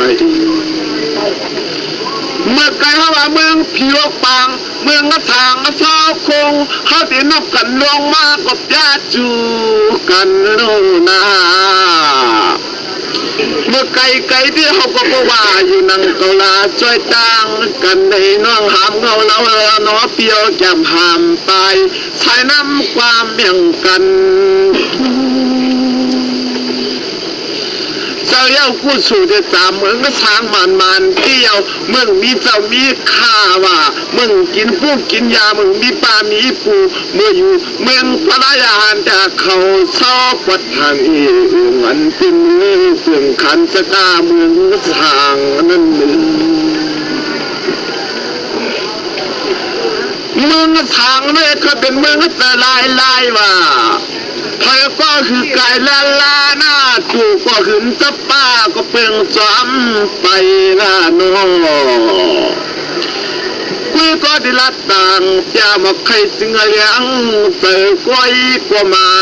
เมื่อไกลเขาว่าเมืองผิวปังเมืองกระถางเช้าคงเขาตีนกกันลงมากับญาติจูกันโน่นาเมื่อไกลที่เขาก็บอกว่าอยู่นังเกลาจ้อยต่างกันในน้องหามเขาเราเนาะเปียวแก้มหามไปใช้น้ำความเบี่ยงกันเจ้าเย้ากู้สู่จะตามเมืองก็ช้างมันเที่ยวเมืองมีเจ้ามีข้าว่าเมืองกินผู้กินยาเมืองมีปลามีปูเมื่ออยู่เมืองพระยาหันจากเขาชอบวัดทางอีวันเป็นมือเสื่องขันสกาเมืองช้างนั่นมืองช้างเนี่ยก็เป็นเมืองแต่ลายว่าเธอก็คือกายลาลาหน้าจูก็ขึ้นตะป้าก็เปลืองจอมไปหน้าโนคุยก็ได้ละต่างจะมาใครจึงเลี้ยงเจอก้อยกว่าไม่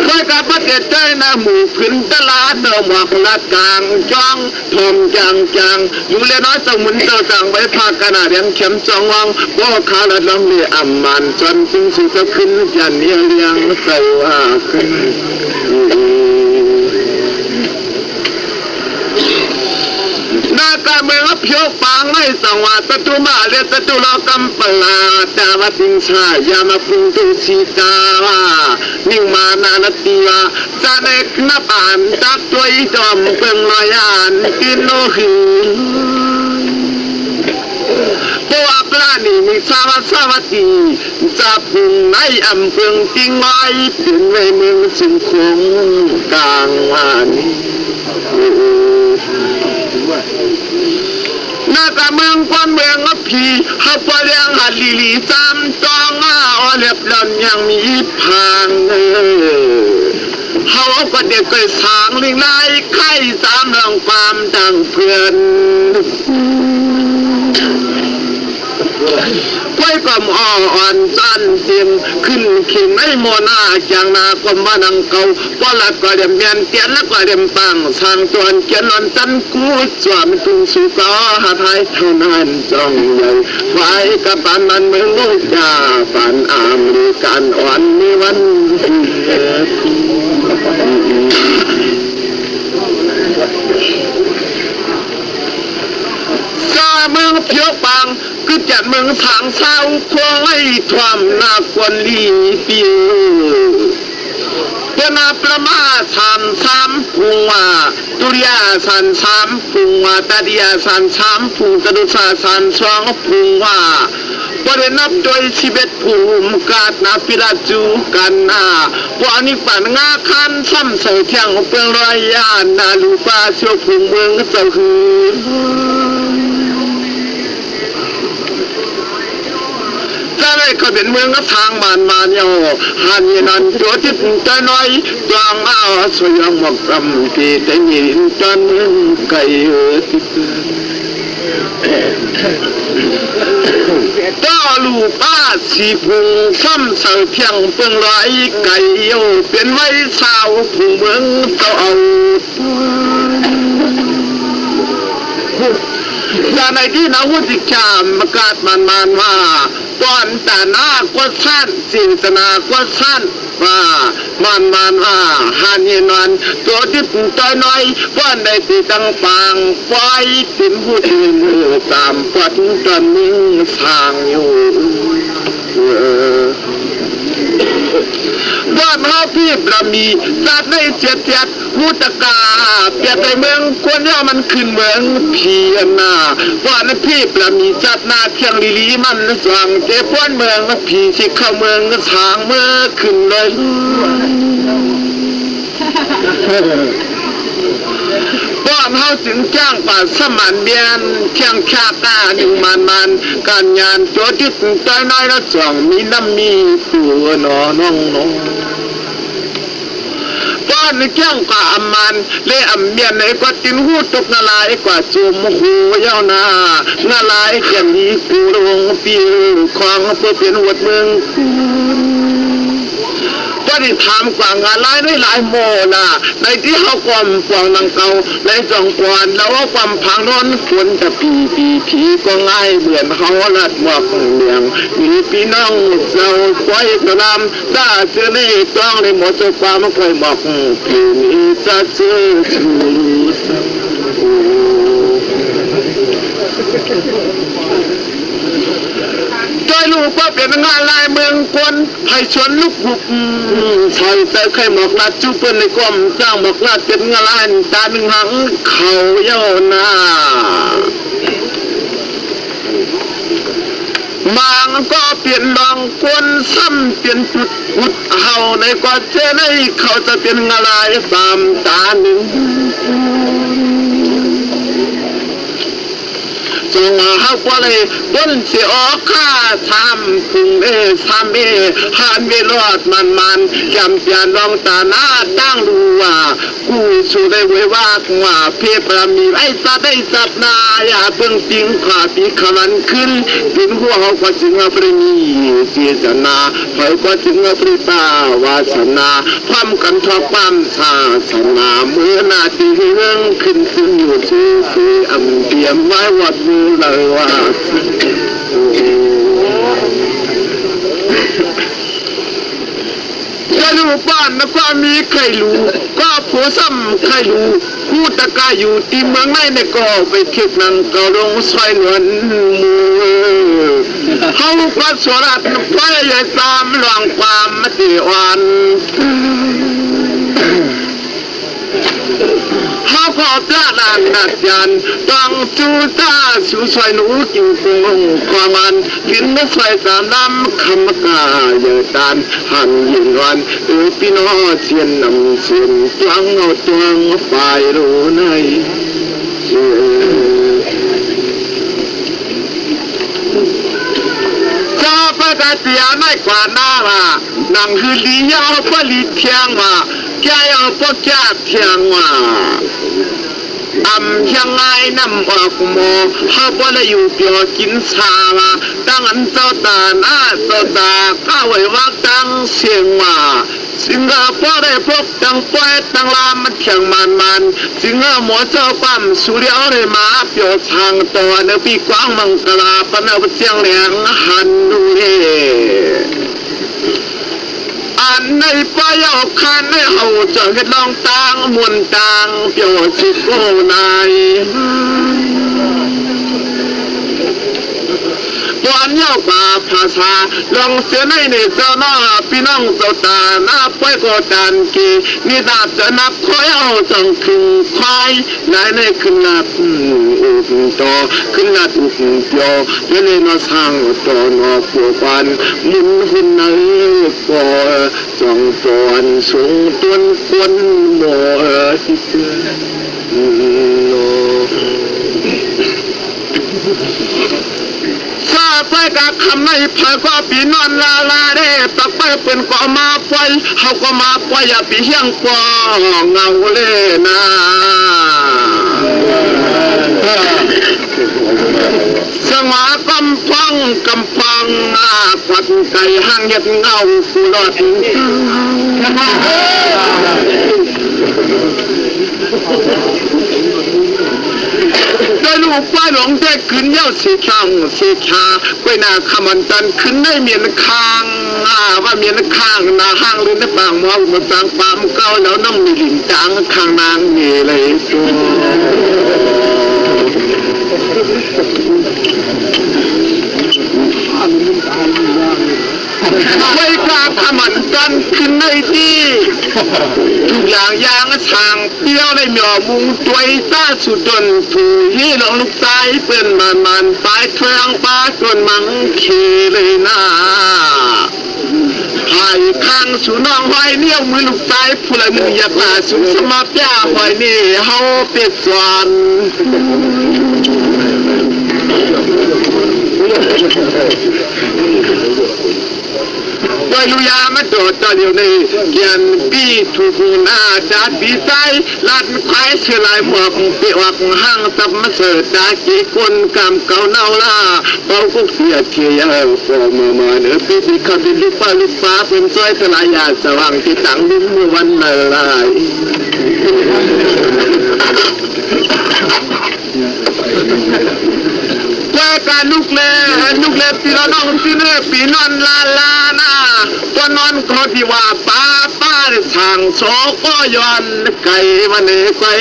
คอยกับประเทศใจนะหมู่ขึ้นตลาดเดิมหวักลาดกลางจ้องทอมจางอยู่เล็กน้อยสมุนเจ้าต่างไว้พากันเรียงเข็มจองวังว่าขาละลำเลียอ่ำมันจนซึ่งสุดจะขึ้นยันเนียเลี้ยงใส่ว่าขึ้นนาการเมืองเพียวปางไม่สังวาสตุมาเรียสตุลกำปลาแต่ว่าติงชายามาปรุงตุสีตาว่านิ่งมานานตีว่าจะได้นับอ่านจับตัวจอมเปิงลอยอ่านกินโลหืนเพราะว่าปลานี่มีสวัสดีจะพุงในอำเภอจริงไว้เป็นในเมืองสุขคงกลางวันนาตาเมืองกวนเมืองอพีฮับเลียงหัดลีจำจองอเล็บหล่อนยังมีพังเขาก็เด็กเคยสางลิงไล่ไข่สามเรื่องความดังเพื่อนไว้ก็มอ่อนจันเสียงขึ้นขิงไม่โมนาอย่างนากรมบ้านังเก่าว่าละก็เดียมเบียนเตียนละก็เดียมปังสร้างจวนเกียนนอนจันกูจวนตุงสุกาหาไทยเท่านั้นจ้องใหญ่ไว้กับปันมันเมืองลูกจ่าปันอามหรือการอ่อนมีวันเมืองเพียวปังคือจัดเมืองทางเศร้าควงให้ทวมนาควนลีปิวเป็นนาประมาสามพุงว่าตุริยาสามพุงว่าตาดิยาสามพุงตดุษาสองพุงว่าประเด็นนับโดยชีวิตภูมิกาดนาพิราจูกันวันนี้ปันงาคันซ้ำเสียเที่ยงเปลืองรอยยานนาลูปาเชียวพุงเมืองเจ้าคืนได้ก็เป็นเมืองก็ทางบ้านมาเนี่ยหันยันตัวที่ใจน้อยจางเอาสวยงหมกรำที่แต่ยินจนเมืองไก่ต้อลูกป้าสีพุงซ้ำเสือเพียงเปลืองร้อยไก่โยเป็นไว้สาวผู้เมืองเต้าเอาจากในที่นาวุฒิจามประกาศมันว่าก่อนแต่หน้ากว่าสั้นจินตนากว่าสั้นว่ามันว่าหันยันวันตัวที่ตัวน้อยว่าในที่ตั้งปังไฟเป็นผู้อื่นตามปัดตอนมึงสร้างอยู่บ้านเฮาพี่ประมีจัดในเจ็ดมุตกาเปียไปเมืองควรย่อมันขึ้นเมืองเพียนนาว่าในพี่ประมีจัดนาเที่ยงลีมันสั่งเก็บป้อนเมืองพี่ที่เข้าเมืองก็ทางเมื่อขึ้นเลยบ้านเฮาจึงจ้างป่าสมานเบียนเที่ยงชาตาหนึ่งมันการงานโจทย์ใจน้อยละจ่องมีน้ำมีผัวนอน้องบ้านเที่ยงกว่าอำมันเล่อำเบียนไหนก็จินหูตกนาลายกว่าจุมหูเย้านาลายเกี่ยมีกูลงปีของเพื่อเป็นหัวเมืองก็ได้ทำกว่างานหลายโมนะในที่เขาความฟองนังเก่าในจองกวนแล้วว่าความพังร้อนควรจะผีก็ง่ายเหมือนเขาลัดหมวกเมียงมีพี่น้องเจ้าควายกระลำถ้าเจอในต้องในหมดเจ้าความไม่เคยบอกผีนี้จะเจอชูลูกว่าเป็นงานลายเมืองคนไผ่ชนลูกบุกซอยแต่เคยหมอกนัดจุเปิ้นในกลมจ้างหมอกนัดเป็นงานลายตาหนึ่งหังเขาเย้านาบางก็เปลี่ยนลองคนซ้ำเปลี่ยนจุดอุดเฮาในกว่าเจในเขาจะเป็นงานลายตามตาหนึ่งจงหาว่าเลยบนเสียออกข้าทำพุงทำหันเวรอดมันจำเปียนลองตาหน้าตั้งดูว่ากูสู้ได้ไว้วาง กว่าเพียบมีไอ้สัตว์ได้สัตว์นาอย่าเพิ่งติ้งขาปีขมันขึ้นถึงหัวเขาก็จึงปริมีเจตนาถอยก็จึงปริตาวาสนาความกันทอความศาสนาเมื่อนาทีเรื่องขึ้นซึ่งอยู่สื่ออำเตรียมไว้วัดมือเลยว่าจะรู้บ้านนะก็มีใครรู้ก็ผัวซ้ำใครรู้พูดตะกาอยู่ที่เมืองไหนเนี่ยก็ไปเก็บนังก็ลงซอยหลวนมือเขาก็สวดไฟใหญ่ตามหลวงความมติวันเขาขอพระนางนัดยันต้องจูตาสู่ซอยหนูจิงคงความมันกินไม่ซอยสามน้ำคำกาเยอะตันหันยินวันพี่น้องเชียนนำเชียนตวงเอาตวงไปรู้ในจะประกาศเสียไม่กว่าหน้าว่านังคือลียาวปลีเทียงว่าแกเอาพวกแกเทียงว่ายังไงนำออกโมเขาบ่ได้อยู่เปียวกินชามาตั้งอันเจ้าตาหน้าเจ้าตาข้าไว้ว่าตั้งเสียงว่าสิงห์พอได้พบตั้งป้อยตั้งลามมันเขียงมันสิงห์หมอเจ้าปั๊มสุริยะเลยมาเปียวทางตัวเนปีกว้างมังกลาปนเอาเสียงแหลงหันดูเฮอันในป้ายเอาคันให้เอาจะเห็นลองตางมวนตางเปียวสิโกนายวันเย้าป่าภาษาลองเสียในเจ้าน้าพี่น้องเจ้าตาหน้าป้อยก็ดันกีนี่ดาจะนับคอยเอาจังคึงควายนายในขึ้นนัดอุกโตขึ้นนัดอุกโยเยเลนสร้างตอนอปัวปันมุนหุ่นในปอจองปอนสูงต้นควนโมที่เตือนซาไปกับคำในพายก็ปีนอนลาเด้ปักไปเป็นก็มาปล่อยเขาก็มาปล่อยอย่าปีเฮียงกว่าเงาเลยนะสมากำพังควันไก่ห้างเย็ดเงาฟูรอดได้ลูกป้าหลงได้ขึ้นเย้าสีช่างสีชาไปหน้าขมันตันขึ้นได้เมียนคางว่าเมียนคางหน้าห้างหรือในปางมองมาปางปามเก้าแล้วน้องมีหลินจางข้างนางมีเลยตัวไม่กล้าขมันกันขึ้นในที่ทุกอย่างยางช่างเปี้ยวในหม่อมุงตัวตาสุดดนผูที่หลงลูกตายเป็นมันปลายเครื่องปลาจนมังคีเลยนะหายข้างสุน้องหอยเนี่ยวมือลูกตายผู้ละมืออยากลาสุสมาแก่หอยนี่เฮาเป็ดสวนโดยลุยามาโดดตอนเดียวในเกียนปีถูกนาจัดปีใจลัดควายเชื่อลายหมวกเปียกห้างตับมาเสิร์ตากี่คนกำเก่าเน่าล่าเป่ากุกเสียเทียฟอมาเนื้อปีขับดินลูกฟ้าเป็นซอยสลายยาสว่างที่ตั้งดินเมื่อวันนาลายว่าการลูกเล่ปีละน้องที่เนื้อปีนอนลานะตัวนอนก็ที่ว่าป้าได้ทางโซก็ย้อนไก่มันเนไก่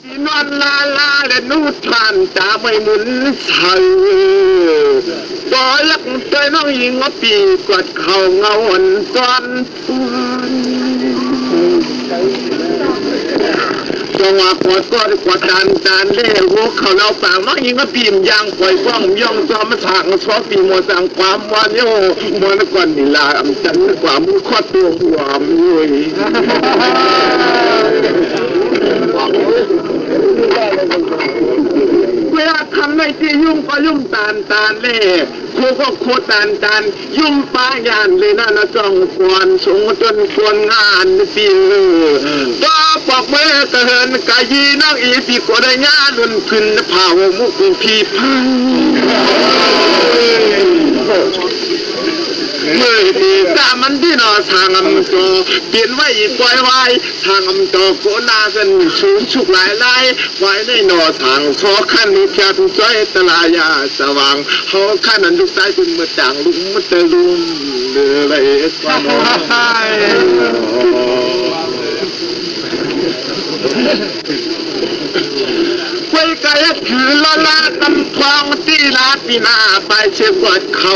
ปีนอนลาและนูทานตาไม่หมุนใส่บ่ยักใจน้องยิงว่าปีกวดเข่าเงาอ่อนตอนจังหวะปวดก็กวดดันเล่หัวเขาเราปากน้องยิงก็ปีมยางปล่อยฟ้องย่องจอมฉากชอบปีมัวสั่งความวันโยมันก่อนนิลาอำจันกว่ามือข้อตัวหัวมยุยเวลาทำในที่ยุ่งก็ยุ่งตานเล่ค ก็โคตรดันยุ่งป้ายานเลยนะจ้องกวนสงจนกวนงานสิก็บอกเมื่อกระเฮินกะยีนักอีปีก็ได้งานลุนขึ้นเผามุกพีพังเมื่อดีตามันที่นอทางอำโจเปลี่ยนไว้ปล่อยไว้ทางอำโจโกนากันสูงชุกหลายไว้ในนอทางพอขั้นนี้เพียทุกใจตลายาสว่างเขาขั้นนั้นลูกใจเป็นมือจางลุงมือเตลุมเดือไรความไว้ไกลถือละลาตำทองที่ลาปีนาไปเชื่อว่าเขา